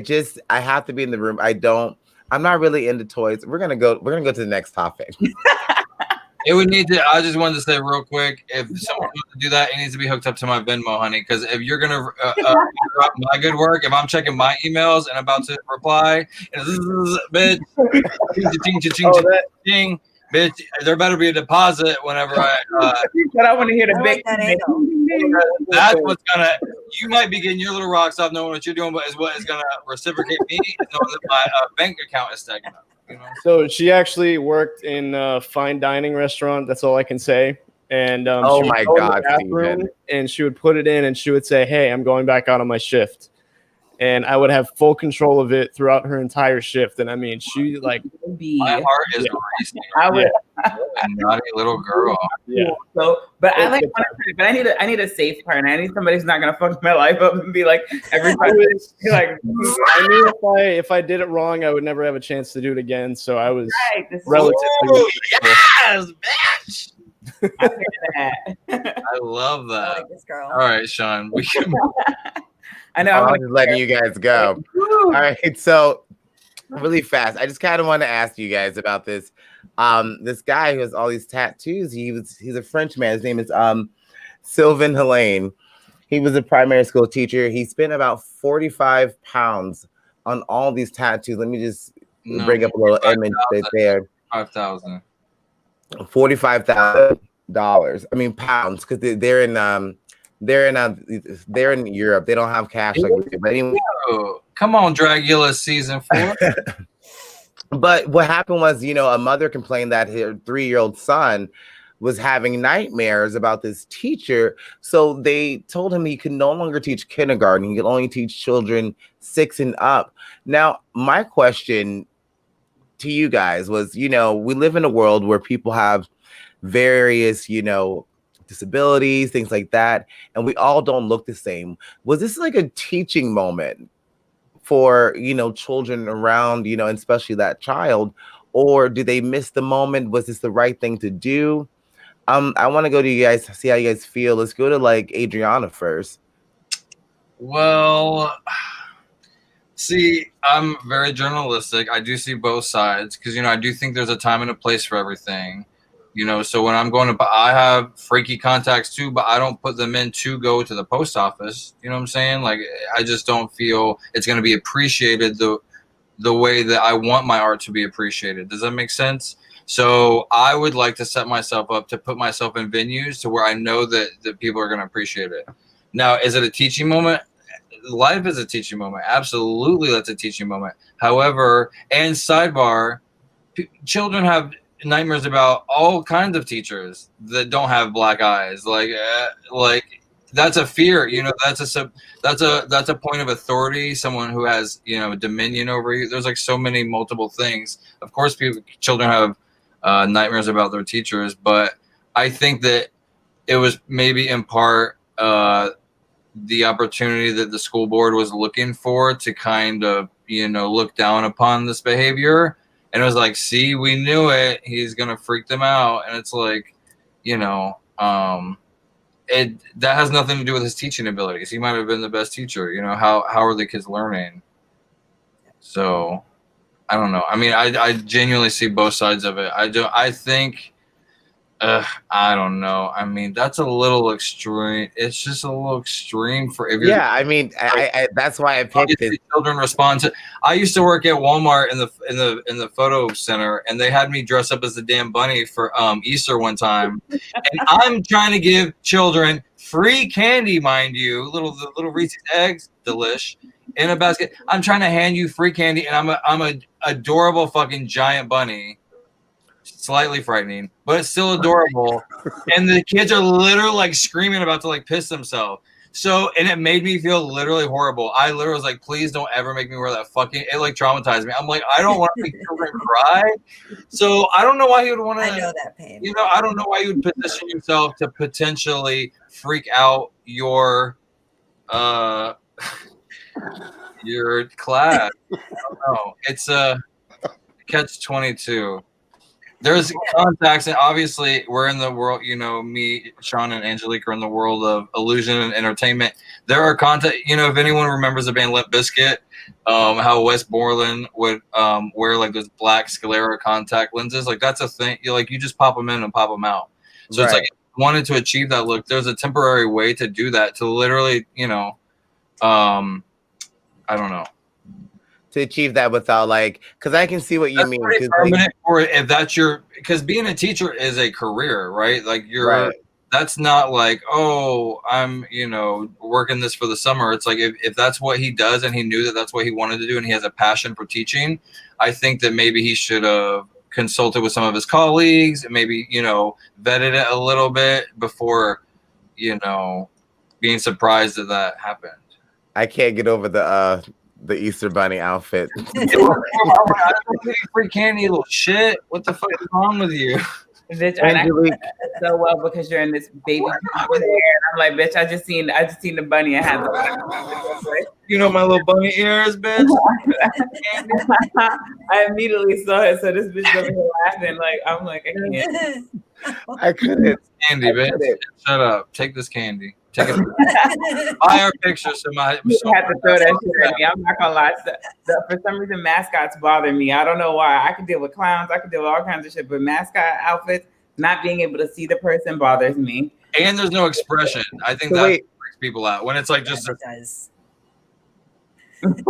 have to be in the room. I'm not really into toys. We're gonna go to the next topic. It would need to. I just wanted to say real quick, if someone wants to do that, it needs to be hooked up to my Venmo, honey. Because if you're gonna interrupt my good work, if I'm checking my emails and about to reply, and bitch, bitch, there better be a deposit whenever I. But I want to hear the big. That's what's gonna. You might be getting your little rocks off knowing what you're doing, but is what is gonna reciprocate me is knowing that my bank account is stacking up. You know? So she actually worked in a fine dining restaurant. That's all I can say. And oh my God, bathroom, and she would put it in, and she would say, "Hey, I'm going back out on my shift." And I would have full control of it throughout her entire shift. And I mean, she like my heart is racing. I would, naughty little girl. Yeah. So, but I like, but I need a safe partner. I need somebody who's not gonna fuck my life up and be like every time. Like, I knew if I did it wrong, I would never have a chance to do it again. So I was relatively. Yes, bitch. I love that. I like this girl. All right, Sean. We can. I know. I'm just letting you guys go. All right, so really fast. I just kind of want to ask you guys about this. This guy who has all these tattoos. He's a French man. His name is Sylvain Helene. He was a primary school teacher. He spent about 45 pounds on all these tattoos. Let me just bring up a little image there. 5,000. $45,000. I mean pounds, because they're in Europe. They don't have cash like we do. But anyway, come on, Dragula season 4. But what happened was, a mother complained that her 3-year-old son was having nightmares about this teacher. So they told him he could no longer teach kindergarten. He could only teach children 6 and up. Now, my question to you guys was, we live in a world where people have various, disabilities, things like that, and we all don't look the same. Was this like a teaching moment for children around, and especially that child, or do they miss the moment? Was this the right thing to do? I want to go to you guys, see how you guys feel. Let's go to like Adriana first. Well, see, I'm very journalistic. I do see both sides because I do think there's a time and a place for everything. So when I'm going to, I have freaky contacts too, but I don't put them in to go to the post office. You know what I'm saying? Like, I just don't feel it's going to be appreciated the way that I want my art to be appreciated. Does that make sense? So I would like to set myself up to put myself in venues to where I know that people are going to appreciate it. Now, is it a teaching moment? Life is a teaching moment. Absolutely, that's a teaching moment. However, and sidebar, children have nightmares about all kinds of teachers that don't have black eyes. Like that's a fear. That's a point of authority. Someone who has dominion over you. There's like so many multiple things. Of course, children have nightmares about their teachers, but I think that it was maybe in part the opportunity that the school board was looking for to kind of look down upon this behavior. And it was like, see, we knew it. He's gonna freak them out, and it's like, that has nothing to do with his teaching abilities. He might have been the best teacher. How are the kids learning? So I don't know. I mean, I genuinely see both sides of it. I think, I don't know. I mean, that's a little extreme. It's just a little extreme for if you're. Yeah, I mean, I that's why I picked it. Children respond to. I used to work at Walmart in the photo center, and they had me dress up as the damn bunny for Easter one time, and I'm trying to give children free candy, mind you, the little Reese's eggs, delish, in a basket. I'm trying to hand you free candy, and I'm a adorable fucking giant bunny. Slightly frightening, but it's still adorable. And the kids are literally like screaming about to like piss themselves. So, and it made me feel literally horrible. I literally was like, please don't ever make me wear that fucking, it like traumatized me. I'm like, I don't want to make children cry. So I don't know why you would want to, I know that pain. You know, I don't know why you would position yourself to potentially freak out your class. I don't know. It's a catch-22. There's contacts, and obviously we're in the world, you know, me, Sean, and Angelique are in the world of illusion and entertainment. There are contact, you know, if anyone remembers the band Limp Bizkit, how Wes Borland would wear like those black sclera contact lenses, like that's a thing. You just pop them in and pop them out. So It's like, if you wanted to achieve that look, there's a temporary way to do that, to literally, you know, I don't know. To achieve that without because I can see what you mean. Or if that's because being a teacher is a career, right? Like that's not like, oh, I'm, you know, working this for the summer. It's like, if that's what he does and he knew that that's what he wanted to do and he has a passion for teaching, I think that maybe he should have consulted with some of his colleagues and maybe, you know, vetted it a little bit before, you know, being surprised that happened. I can't get over the Easter Bunny outfit. Free candy, little shit. What the fuck is wrong with you? Bitch, I so well because you're in this baby hair. And I'm like, bitch, I just seen the bunny and had the you know my little bunny ears, bitch. I immediately saw it. So this bitch over here laughing. Like, I'm like, I can't. I couldn't. Candy, bitch. Shut up. Take this candy. Take it. Buy our picture. So you have to throw that shit at me. I'm not gonna lie. For some reason, mascots bother me. I don't know why. I could deal with clowns. I could deal with all kinds of shit, but mascot outfits, not being able to see the person bothers me. And there's no expression. I think that freaks people out when it's like just. It does. It's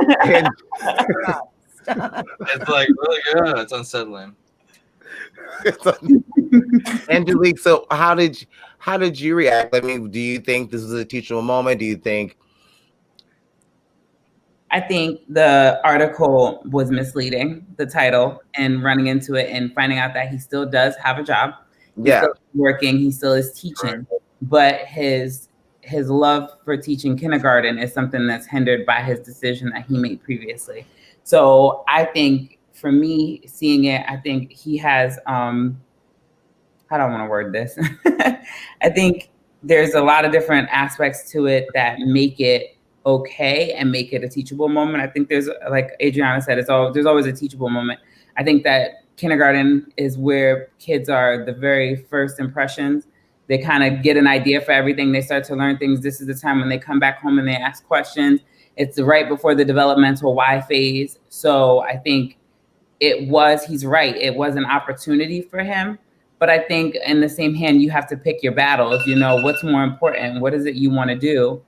like really good. It's unsettling. Angelique, so how did you react? I mean, do you think this was a teachable moment? Do you think? I think the article was misleading, the title, and running into it and finding out that he still does have a job. He's still working. He still is teaching, but his love for teaching kindergarten is something that's hindered by his decision that he made previously. So I think, for me, seeing it, I think he has, how do I want to word this? I think there's a lot of different aspects to it that make it okay and make it a teachable moment. I think there's, like Adriana said, there's always a teachable moment. I think that kindergarten is where kids are the very first impressions. They kind of get an idea for everything. They start to learn things. This is the time when they come back home and they ask questions. It's right before the developmental Y phase. So I think he's right. It was an opportunity for him. But I think in the same hand, you have to pick your battles. You know, what's more important? What is it you want to do?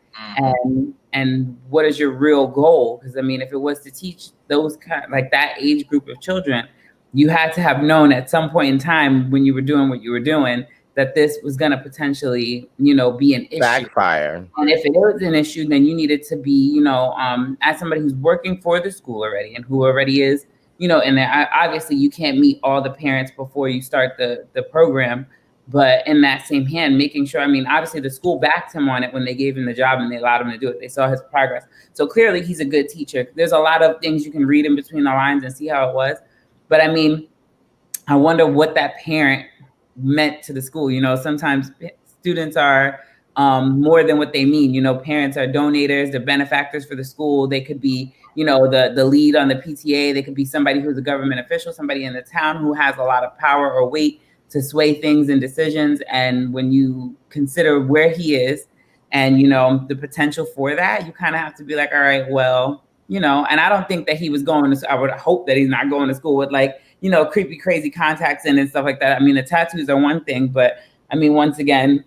And what is your real goal? Because I mean, if it was to teach those like that age group of children, you had to have known at some point in time when you were doing what you were doing that this was going to potentially, you know, be an issue. Backfire. And if it was an issue, then you needed to be, you know, as somebody who's working for the school already and who already is, you know, and obviously you can't meet all the parents before you start the program. But in that same hand, making sure, I mean, obviously the school backed him on it when they gave him the job and they allowed him to do it. They saw his progress. So clearly he's a good teacher. There's a lot of things you can read in between the lines and see how it was. But I mean, I wonder what that parent meant to the school. You know, sometimes students are more than what they mean. You know, parents are donators, they're benefactors for the school. They could be, you know, the lead on the PTA. They could be somebody who's a government official, somebody in the town who has a lot of power or weight to sway things and decisions. And when you consider where he is and, you know, the potential for that, you kind of have to be like, all right, well, you know, and I don't think that he was going to, I would hope that he's not going to school with like, you know, creepy, crazy contacts in and stuff like that. I mean, the tattoos are one thing, but I mean, once again,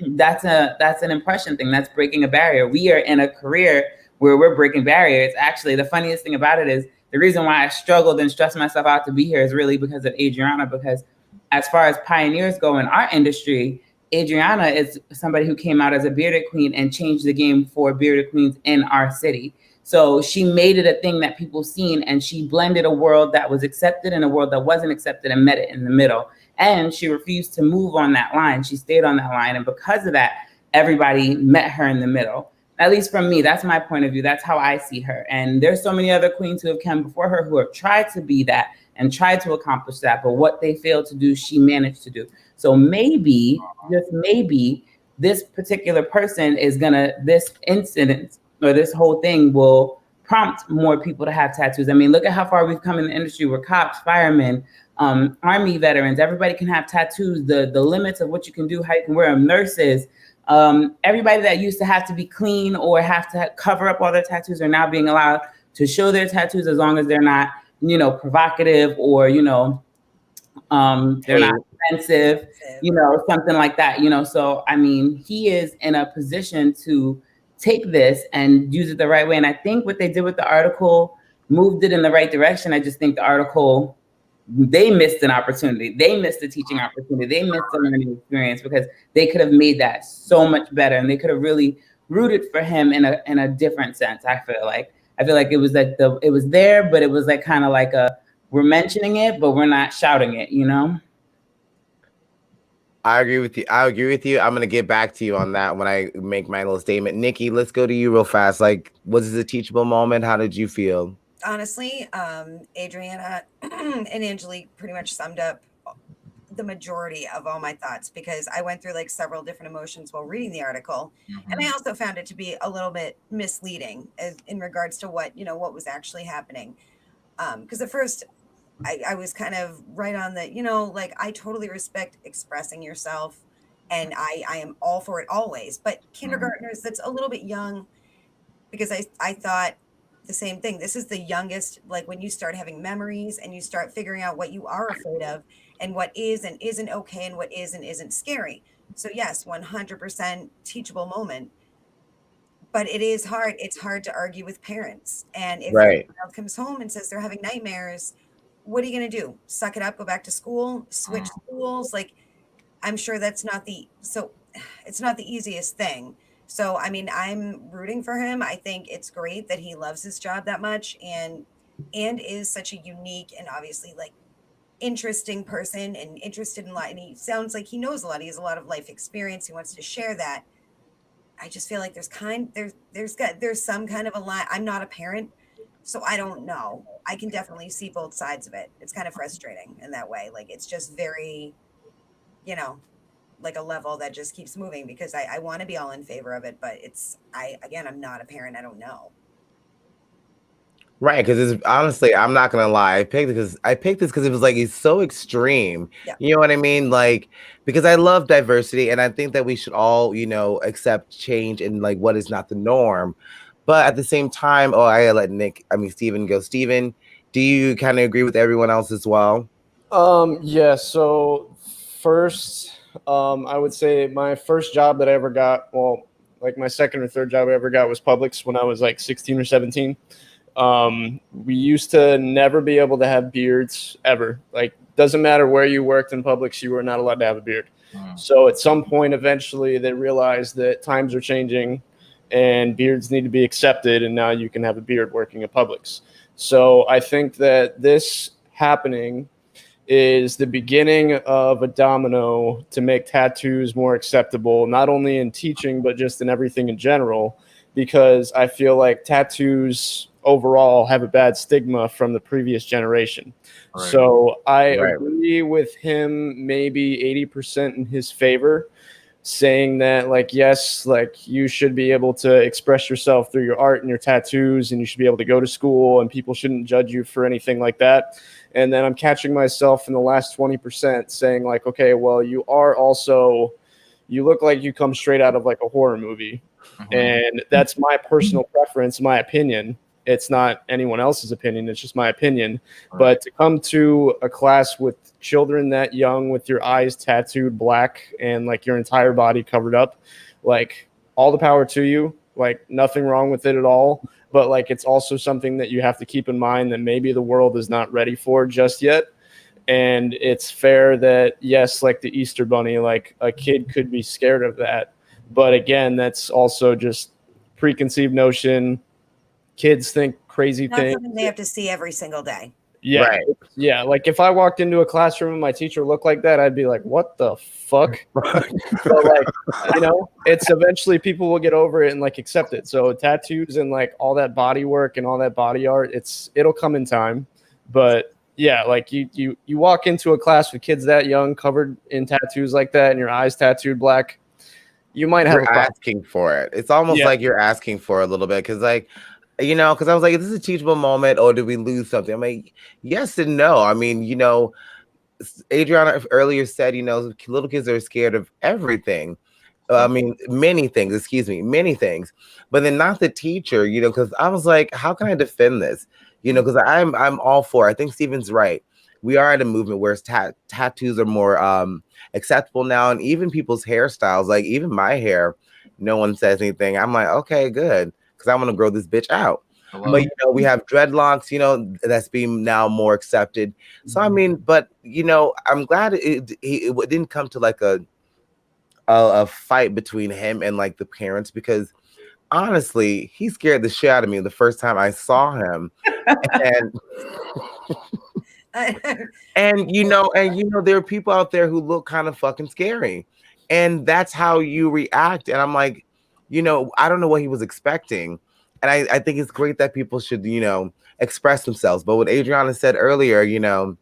that's an impression thing. That's breaking a barrier. We are in a career where we're breaking barriers. Actually, the funniest thing about it is the reason why I struggled and stressed myself out to be here is really because of Adriana, because as far as pioneers go in our industry, Adriana is somebody who came out as a bearded queen and changed the game for bearded queens in our city. So she made it a thing that people seen, and she blended a world that was accepted and a world that wasn't accepted and met it in the middle. And she refused to move on that line. She stayed on that line. And because of that, everybody met her in the middle. At least from me, that's my point of view. That's how I see her. And there's so many other queens who have come before her who have tried to be that and tried to accomplish that. But what they failed to do, she managed to do. So maybe, just maybe, this particular person is this incident or this whole thing will prompt more people to have tattoos. I mean, look at how far we've come in the industry where cops, firemen, Army veterans, everybody can have tattoos. The limits of what you can do, how you can wear them, nurses, everybody that used to have to be clean or have to cover up all their tattoos are now being allowed to show their tattoos as long as they're not, you know, provocative or, you know, they're not offensive, you know, something like that, you know. So, I mean, he is in a position to take this and use it the right way. And I think what they did with the article moved it in the right direction. I just think the article, they missed an opportunity. They missed a teaching opportunity. They missed a learning experience because they could have made that so much better. And they could have really rooted for him in a different sense. I feel like it was like it was there, but it was like kind of like we're mentioning it, but we're not shouting it, you know? I agree with you. I'm going to get back to you on that when I make my little statement. Nikki, let's go to you real fast. Like, was this a teachable moment? How did you feel? Honestly, Adriana and Angelique pretty much summed up the majority of all my thoughts, because I went through like several different emotions while reading the article. Mm-hmm. And I also found it to be a little bit misleading in regards to what was actually happening. Because at first I was kind of right on the, like, I totally respect expressing yourself and I am all for it always. But kindergartners, that's a little bit young, because I thought the same thing. This is the youngest, like when you start having memories and you start figuring out what you are afraid of and what is and isn't okay and what is and isn't scary. So yes, 100% teachable moment. But it is hard. It's hard to argue with parents. And if your child comes home and says they're having nightmares, what are you going to do? Suck it up, go back to school, switch schools? Like, I'm sure it's not the easiest thing. So, I mean, I'm rooting for him. I think it's great that he loves his job that much and is such a unique and obviously like interesting person and interested in a lot. And he sounds like he knows a lot. He has a lot of life experience. He wants to share that. I just feel like there's some kind of a line. I'm not a parent, so I don't know. I can definitely see both sides of it. It's kind of frustrating in that way. Like, it's just very, like a level that just keeps moving, because I want to be all in favor of it, but I'm not a parent. I don't know. Right, because it's honestly, I'm not gonna lie. I picked this because it was like it's so extreme. Yeah. You know what I mean? Like, because I love diversity and I think that we should all, accept change and like what is not the norm. But at the same time, I gotta let Steven go. Steven, do you kind of agree with everyone else as well? Yeah, so first, I would say my first job that I ever got, well, like my second or third job I ever got was Publix when I was like 16 or 17. We used to never be able to have beards ever. Like, doesn't matter where you worked in Publix, you were not allowed to have a beard. So at some point, eventually, they realized that times are changing and beards need to be accepted, and now you can have a beard working at Publix. So I think that this happening is the beginning of a domino to make tattoos more acceptable, not only in teaching, but just in everything in general, because I feel like tattoos overall have a bad stigma from the previous generation. Right. So I agree with him maybe 80% in his favor, saying that, like, yes, like you should be able to express yourself through your art and your tattoos, and you should be able to go to school and people shouldn't judge you for anything like that. And then I'm catching myself in the last 20% saying like, okay, well, you look like you come straight out of like a horror movie. And that's my personal preference, my opinion. It's not anyone else's opinion. It's just my opinion. But to come to a class with children that young, with your eyes tattooed black and like your entire body covered up, like all the power to you, like nothing wrong with it at all. But like, it's also something that you have to keep in mind that maybe the world is not ready for just yet. And it's fair that, yes, like the Easter Bunny, like a kid could be scared of that. But again, that's also just preconceived notion. Kids think crazy Not things. something they have to see every single day. Yeah. Right. Yeah. Like if I walked into a classroom and my teacher looked like that, I'd be like, what the fuck? But like, you know, it's eventually people will get over it and like accept it. So tattoos and like all that body work and all that body art, it'll come in time. But yeah, like you walk into a class with kids that young covered in tattoos like that and your eyes tattooed black, you might have asking for it. It's almost like you're asking for a little bit, because like, you know, because I was like, is this a teachable moment or did we lose something? I'm like, yes and no. I mean, you know, Adriana earlier said, you know, little kids are scared of everything. I mean, many things, many things, but then not the teacher, you know, because I was like, how can I defend this? You know, because I'm all for, I think Steven's right. We are at a movement where tattoos are more acceptable now. And even people's hairstyles, like even my hair, no one says anything. I'm like, okay, good. Because I want to grow this bitch out. But, you know, we have dreadlocks, you know, that's being now more accepted. So, I mean, but, you know, I'm glad it didn't come to like a fight between him and like the parents, because honestly, he scared the shit out of me the first time I saw him. And you know, there are people out there who look kind of fucking scary, and that's how you react. And I'm like, you know, I don't know what he was expecting. And I think it's great that people should, you know, express themselves. But what Adriana said earlier, you know,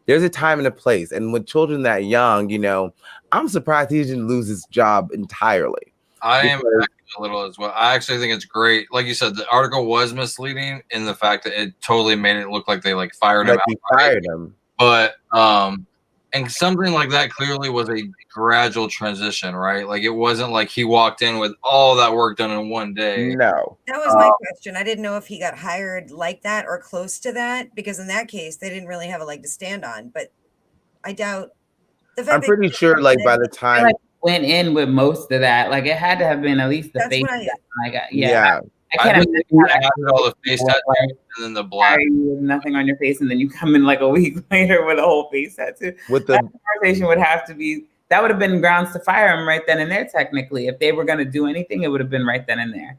there's a time and a place. And with children that young, you know, I'm surprised he didn't lose his job entirely. I am a little as well. I actually think it's great. Like you said, the article was misleading in the fact that it totally made it look like they like fired him. Fired him. But and something like that clearly was a gradual transition, right? Like it wasn't like he walked in with all that work done in one day. No. That was my question. I didn't know if he got hired like that or close to that, because in that case, they didn't really have a leg to stand on. But I doubt the fact. I'm pretty sure, like by the time went in with most of that, like it had to have been at least the face. I can't imagine all the face tattoos and then the black. Nothing on your face, and then you come in like a week later with a whole face tattoo. With the conversation would have to be, that would have been grounds to fire him right then and there. Technically, if they were going to do anything, it would have been right then and there.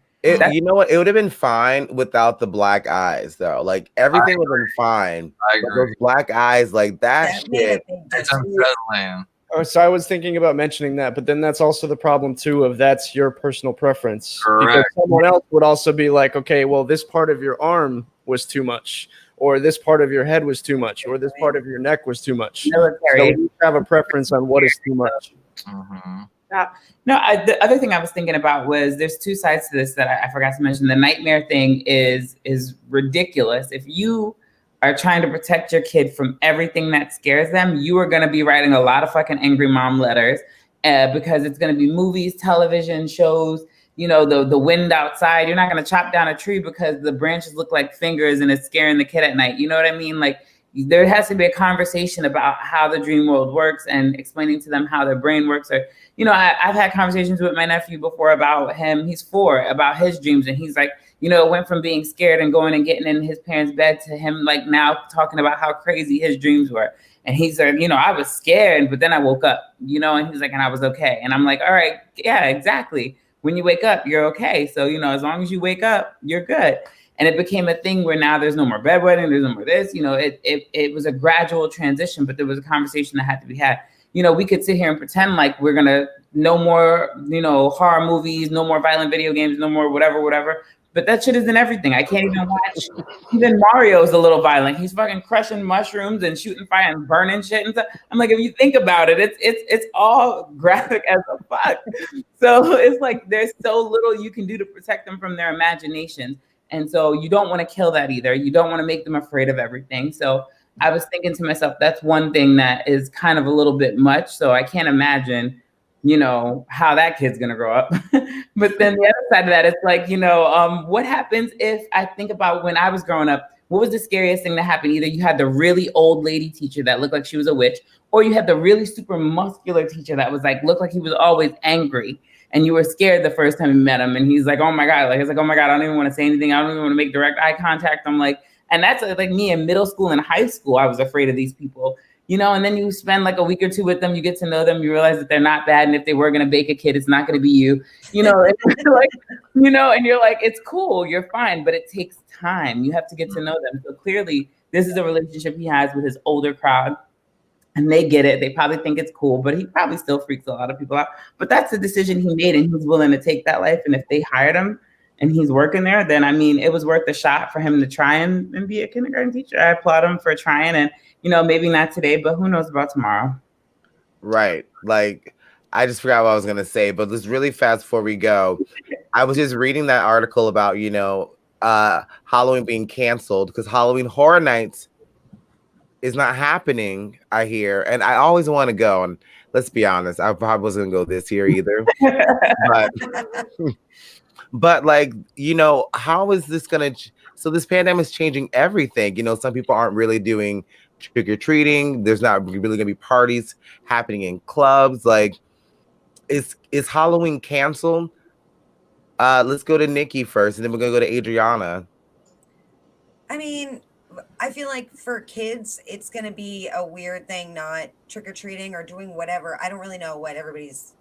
You know what? It would have been fine without the black eyes, though. Like everything would have been fine. I agree. Those black eyes, like that shit. It's unsettling. So I was thinking about mentioning that, but then that's also the problem too of that's your personal preference. Correct. Because someone else would also be like, okay, well, this part of your arm was too much, or this part of your head was too much, or this part of your neck was too much. So you have a preference on what is too much. No, the other thing I was thinking about was there's two sides to this that I forgot to mention. The nightmare thing is ridiculous. If you are trying to protect your kid from everything that scares them, you are going to be writing a lot of fucking angry mom letters because it's going to be movies, television shows, you know, the wind outside. You're not going to chop down a tree because the branches look like fingers and it's scaring the kid at night. You know what I mean? Like there has to be a conversation about how the dream world works and explaining to them how their brain works. Or, you know, I've had conversations with my nephew before about him. He's 4, about his dreams. And he's like, you know, it went from being scared and going and getting in his parents' bed to him like now talking about how crazy his dreams were. And he's like, you know, I was scared, but then I woke up, you know, and he's like, and I was okay. And I'm like, all right, yeah, exactly. When you wake up, you're okay. So, you know, as long as you wake up, you're good. And it became a thing where now there's no more bedwetting, there's no more this, you know, it was a gradual transition, but there was a conversation that had to be had. You know, we could sit here and pretend like we're going to no more, you know, horror movies, no more violent video games, no more whatever. But that shit is in everything. I can't even watch. Even Mario's a little violent. He's fucking crushing mushrooms and shooting fire and burning shit and stuff. I'm like, if you think about it, it's all graphic as a fuck. So it's like there's so little you can do to protect them from their imaginations. And so you don't want to kill that either. You don't want to make them afraid of everything. So I was thinking to myself, that's one thing that is kind of a little bit much. So I can't imagine you know, how that kid's gonna grow up. But then the other side of that is like, you know, what happens if I think about when I was growing up, what was the scariest thing that happened? Either you had the really old lady teacher that looked like she was a witch, or you had the really super muscular teacher that was like, looked like he was always angry. And you were scared the first time you met him. And he's like, oh my God, like, it's like, oh my God, I don't even want to say anything. I don't even want to make direct eye contact. I'm like, and that's like me in middle school and high school, I was afraid of these people. You know, and then you spend like a week or two with them, you get to know them, you realize that they're not bad. And if they were going to bake a kid, it's not going to be you, you know, and like, you know, and you're like, it's cool, you're fine, but it takes time. You have to get to know them. So clearly this is a relationship he has with his older crowd and they get it. They probably think it's cool, but he probably still freaks a lot of people out. But that's the decision he made and he's willing to take that life. And if they hired him and he's working there, then I mean, it was worth a shot for him to try and be a kindergarten teacher. I applaud him for trying and, you know, maybe not today, but who knows about tomorrow. Right. Like, I just forgot what I was going to say, but let's really fast before we go. I was just reading that article about, you know, Halloween being canceled because Halloween Horror Nights is not happening, I hear. And I always want to go. And let's be honest, I probably wasn't going to go this year either. But like, you know, how is this going to... So this pandemic is changing everything. You know, some people aren't really doing trick-or-treating. There's not really going to be parties happening in clubs. Like, is Halloween canceled? Let's go to Nikki first, and then we're going to go to Adriana. I mean, I feel like for kids, it's going to be a weird thing, not trick-or-treating or doing whatever. I don't really know what everybody's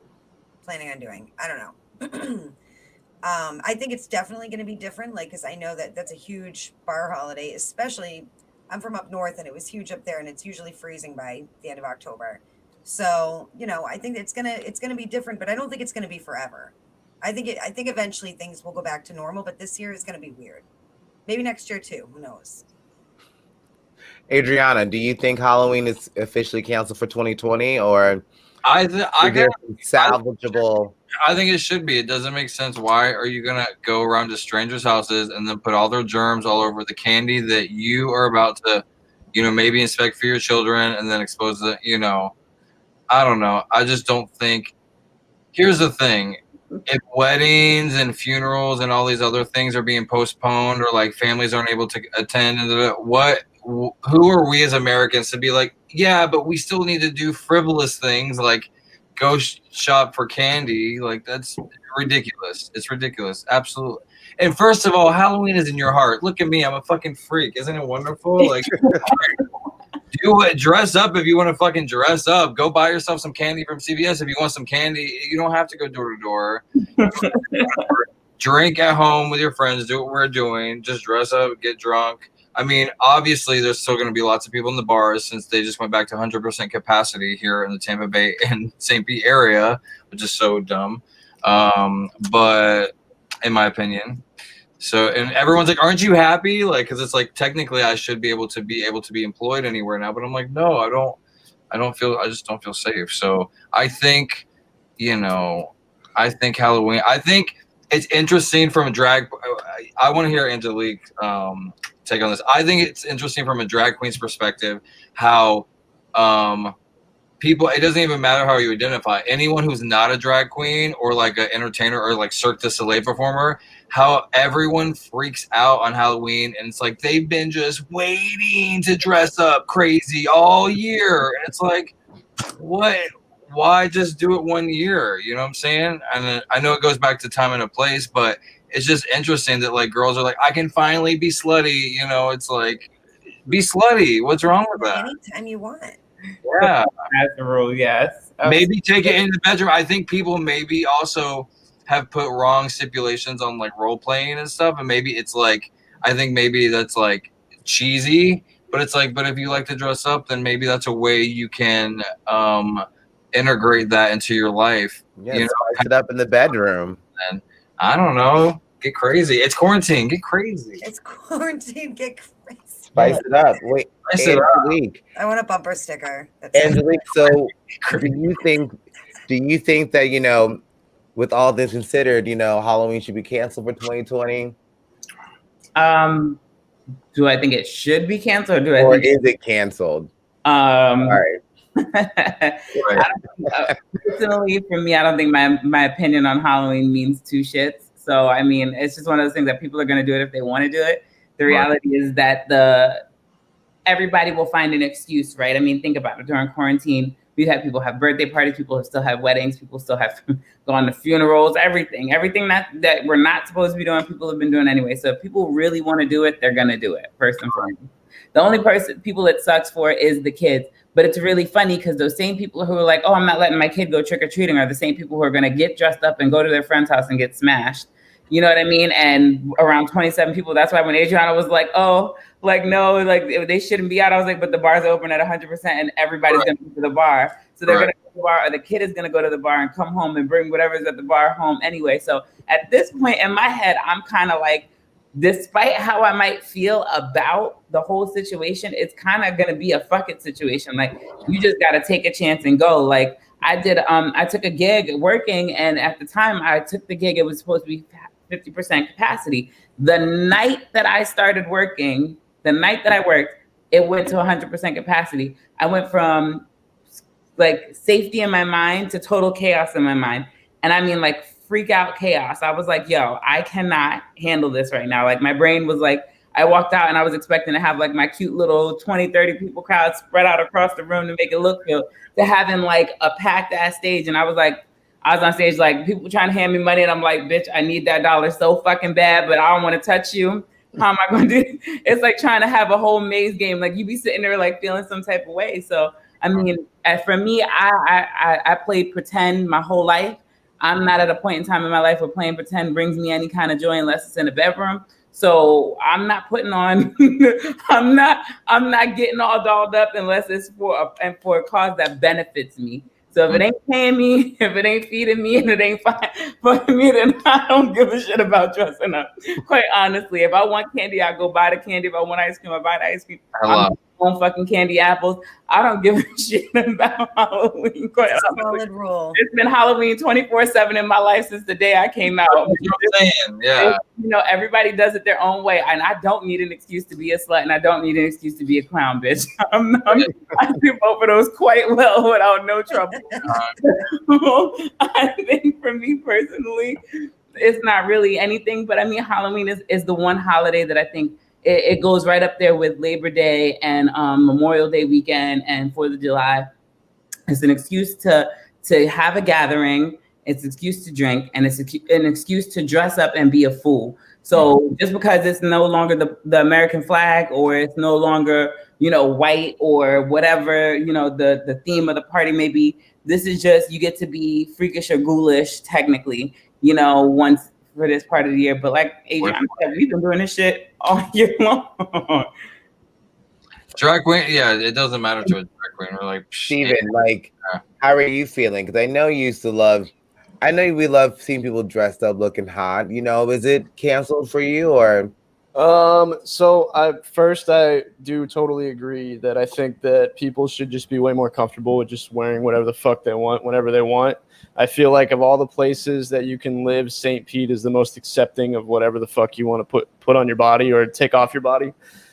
planning on doing. I don't know. I think it's definitely going to be different, like, because I know that that's a huge bar holiday, especially I'm from up north and it was huge up there and it's usually freezing by the end of October. So, you know, I think it's gonna be different, but I don't think it's gonna be forever. I think eventually things will go back to normal, but this year is gonna be weird. Maybe next year too, who knows? Adriana, do you think Halloween is officially canceled for 2020 or I salvageable? I think it should be. It doesn't make sense. Why are you gonna go around to strangers' houses and then put all their germs all over the candy that you are about to, you know, maybe inspect for your children and then expose the, you know, I don't know. I just don't think. Here's the thing: if weddings and funerals and all these other things are being postponed or like families aren't able to attend, who are we as Americans to be like, yeah, but we still need to do frivolous things like go shop for candy? Like, that's ridiculous. It's ridiculous. Absolutely. And first of all, Halloween is in your heart. Look at me. I'm a fucking freak. Isn't it wonderful? Like, do it. Dress up if you want to fucking dress up. Go buy yourself some candy from CVS if you want some candy. You don't have to go door to door. Drink at home with your friends. Do what we're doing. Just dress up, get drunk. I mean, obviously, there's still going to be lots of people in the bars since they just went back to 100% capacity here in the Tampa Bay and St. Pete area, which is so dumb. But in my opinion, so, and everyone's like, "Aren't you happy?" Like, because it's like technically I should be able to be employed anywhere now, but I'm like, no, I just don't feel safe. So I think, you know, I think Halloween. I think it's interesting from a drag. I want to hear Angelique take on this. I think it's interesting from a drag queen's perspective how people, it doesn't even matter how you identify, anyone who's not a drag queen or like an entertainer or like Cirque du Soleil performer, how everyone freaks out on Halloween, and it's like they've been just waiting to dress up crazy all year, and it's like, what? Why just do it 1 year? You know what I'm saying? And I know it goes back to time and a place, but it's just interesting that like girls are like, I can finally be slutty. You know, it's like, be slutty. What's wrong with that? Anytime you want. Yeah, That's the rule. Yes. maybe take it in the bedroom. I think people maybe also have put wrong stipulations on like role playing and stuff, and maybe it's like, I think maybe that's like cheesy, but it's like, but if you like to dress up, then maybe that's a way you can integrate that into your life. Yeah, you know, spice it up in the bedroom. And I don't know, get crazy. It's quarantine. Get crazy. It's quarantine. Get crazy. Spice it up. Wait, Spice it up. Angelique. I want a bumper sticker. Angelique, so do you think that, you know, with all this considered, you know, Halloween should be canceled for 2020? Do I think it should be canceled, or is it canceled? All right. Personally, for me, I don't think my opinion on Halloween means two shits. So, I mean, it's just one of those things that people are going to do it if they want to do it. The reality is that everybody will find an excuse, right? I mean, think about it. During quarantine, we've had people have birthday parties, people have still have weddings, people still have gone to funerals, everything that we're not supposed to be doing, people have been doing anyway. So if people really want to do it, they're going to do it, first and foremost. The only people it sucks for is the kids. But it's really funny because those same people who are like, oh, I'm not letting my kid go trick-or-treating are the same people who are going to get dressed up and go to their friend's house and get smashed. You know what I mean? And around 27 people. That's why when Adriana was like, oh, like, no, like they shouldn't be out. I was like, but the bar's open at 100% and everybody's going to go to the bar. So they're going to go to the bar, or the kid is going to go to the bar and come home and bring whatever's at the bar home anyway. So at this point in my head, I'm kind of like, despite how I might feel about the whole situation, it's kind of going to be a fuck it situation. Like, you just got to take a chance and go. Like, I took a gig working, and at the time I took the gig, it was supposed to be 50% capacity. The night that I started working, the night that I worked, it went to 100% capacity. I went from like safety in my mind to total chaos in my mind. And I mean, like, freak out chaos. I was like, yo, I cannot handle this right now. Like, my brain was like, I walked out and I was expecting to have like my cute little 20, 30 people crowd spread out across the room to make it look good, to having like a packed ass stage. And I was on stage, like, people trying to hand me money, and I'm like, bitch, I need that dollar so fucking bad, but I don't want to touch you. How am I going to do? It's like trying to have a whole maze game. Like, you be sitting there like feeling some type of way. So, I mean, for me, I played pretend my whole life. I'm not at a point in time in my life where playing pretend brings me any kind of joy unless it's in a bedroom. So I'm not putting on, I'm not getting all dolled up unless it's for a cause that benefits me. So if it ain't paying me, if it ain't feeding me, and it ain't fine for me, then I don't give a shit about dressing up. Quite honestly, if I want candy, I go buy the candy. If I want ice cream, I buy the ice cream. I'm on fucking candy apples. I don't give a shit about Halloween. Quite honestly. Solid rule. It's been Halloween 24/7 in my life since the day I came out. You know what I'm saying? Yeah. You know, everybody does it their own way, and I don't need an excuse to be a slut, and I don't need an excuse to be a clown, bitch. I do both of those quite well without no trouble. I think for me personally, it's not really anything, but I mean, Halloween is the one holiday that I think it goes right up there with Labor Day and Memorial Day weekend and 4th of July. It's an excuse to have a gathering. It's an excuse to drink, and it's an excuse to dress up and be a fool. So just because it's no longer the American flag, or it's no longer, you know, white, or whatever, you know, the theme of the party may be, this is just, you get to be freakish or ghoulish technically, you know, once for this part of the year. But like Adriana said, we've been doing this shit all year long. Drag queen, yeah, it doesn't matter to a drag queen. We're like, Steven, like, how are you feeling? Because I know you used to love, I know we love seeing people dressed up looking hot. You know, is it canceled for you, or? So I do totally agree that I think that people should just be way more comfortable with just wearing whatever the fuck they want, whenever they want. I feel like of all the places that you can live, St. Pete is the most accepting of whatever the fuck you want to put on your body or take off your body.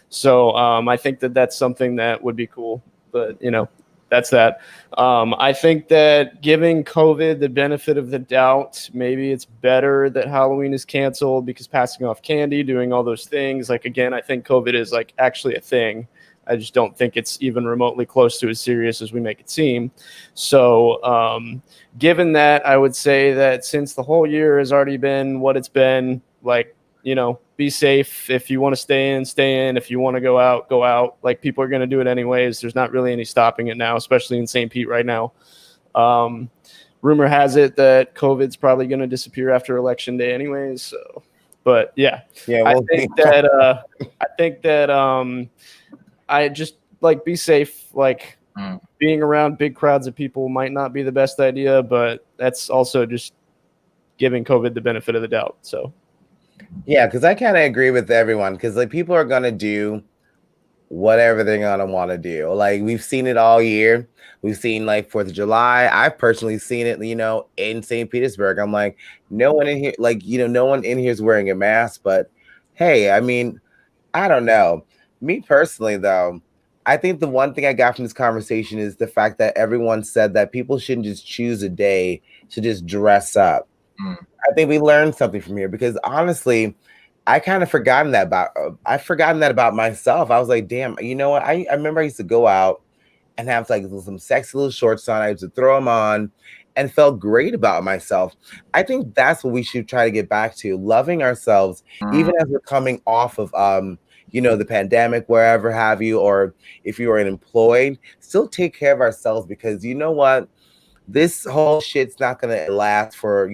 So I think that that's something that would be cool, but you know, that's that. I think that giving COVID the benefit of the doubt, maybe it's better that Halloween is canceled, because passing off candy, doing all those things, like, again, I think COVID is like actually a thing. I just don't think it's even remotely close to as serious as we make it seem. So given that, I would say that since the whole year has already been what it's been, like, you know, be safe. If you want to stay in, stay in. If you want to go out, go out. Like, people are going to do it anyways. There's not really any stopping it now, especially in St. Pete right now. Rumor has it that COVID's probably going to disappear after Election Day anyways. So, but yeah, I think that I just, like, be safe. Like, being around big crowds of people might not be the best idea, but that's also just giving COVID the benefit of the doubt. So. Yeah, because I kind of agree with everyone, because like people are gonna do whatever they're gonna want to do. Like, we've seen it all year. We've seen like 4th of July. I've personally seen it, you know, in St. Petersburg. I'm like, no one in here, like, you know, no one in here is wearing a mask. But hey, I mean, I don't know. Me personally, though, I think the one thing I got from this conversation is the fact that everyone said that people shouldn't just choose a day to just dress up. Mm. I think we learned something from here because honestly, I kind of forgotten that about I've forgotten that about myself. I was like, damn, you know what? I remember I used to go out and have like some sexy little shorts on. I used to throw them on and felt great about myself. I think that's what we should try to get back to, loving ourselves, even as we're coming off of the pandemic, wherever have you, or if you are unemployed, still take care of ourselves because you know what? This whole shit's not gonna last for,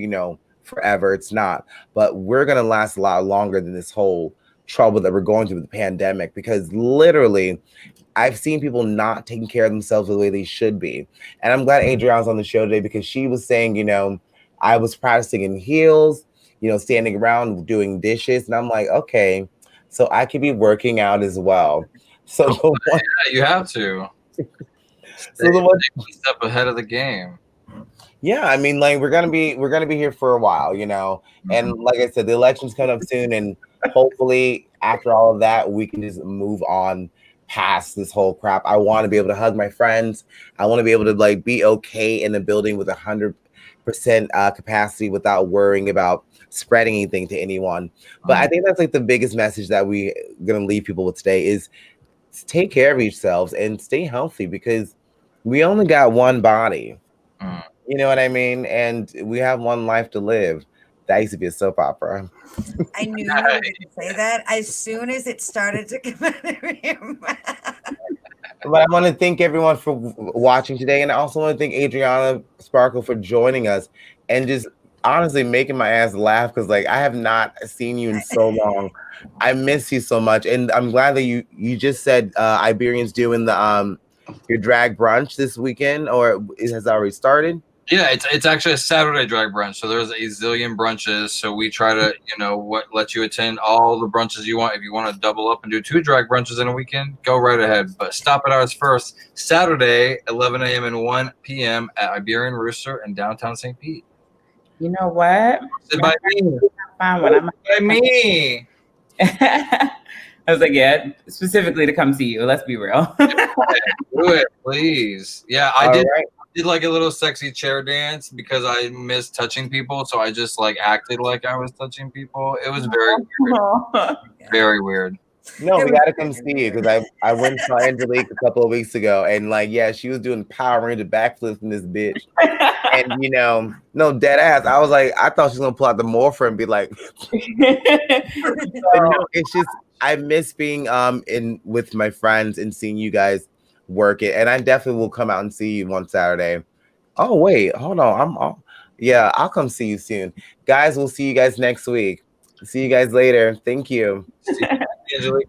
forever. It's not. But we're gonna last a lot longer than this whole trouble that we're going through with the pandemic because literally I've seen people not taking care of themselves the way they should be. And I'm glad Adriana's on the show today because she was saying, I was practicing in heels, standing around doing dishes. And I'm like, okay, so I could be working out as well. So Yeah, you have to. So the one step ahead of the game. Yeah, I mean, like we're gonna be here for a while, and like I said, the election's coming up soon, and hopefully after all of that, we can just move on past this whole crap. I want to be able to hug my friends. I want to be able to like be okay in the building with 100% capacity without worrying about spreading anything to anyone. But I think that's like the biggest message that we're gonna leave people with today is take care of yourselves and stay healthy because we only got one body. You know what I mean? And we have one life to live. That used to be a soap opera. I knew you were going to say that as soon as it started to come out of your mouth. But I want to thank everyone for watching today. And I also want to thank Adriana Sparkle for joining us and just honestly making my ass laugh because like I have not seen you in so long. I miss you so much. And I'm glad that you just said Iberian's doing the your drag brunch this weekend, or it has already started. Yeah, it's actually a Saturday drag brunch. So there's a zillion brunches. So we try to, let you attend all the brunches you want. If you want to double up and do 2 drag brunches in a weekend, go right ahead. But stop at ours first. Saturday, 11 a.m. and 1 p.m. at Iberian Rooster in downtown St. Pete. You know what? By me. Fine when I'm By me. I was like, yeah, specifically to come see you. Let's be real. Do it, please. Yeah, I did. Right. Did like a little sexy chair dance because I miss touching people, so I just like acted like I was touching people. It was very weird. Very weird. No, we gotta come see you because I went and saw Angelique a couple of weeks ago, and like, yeah, she was doing Power Ranger backflips in this bitch, and no dead ass. I was like, I thought she was gonna pull out the morpher and be like, but no, it's just I miss being in with my friends and seeing you guys work it, and I definitely will come out and see you one Saturday. Oh wait, hold on, yeah, I'll come see you soon, guys. We'll see you guys next week. See you guys later. Thank you. Angelique,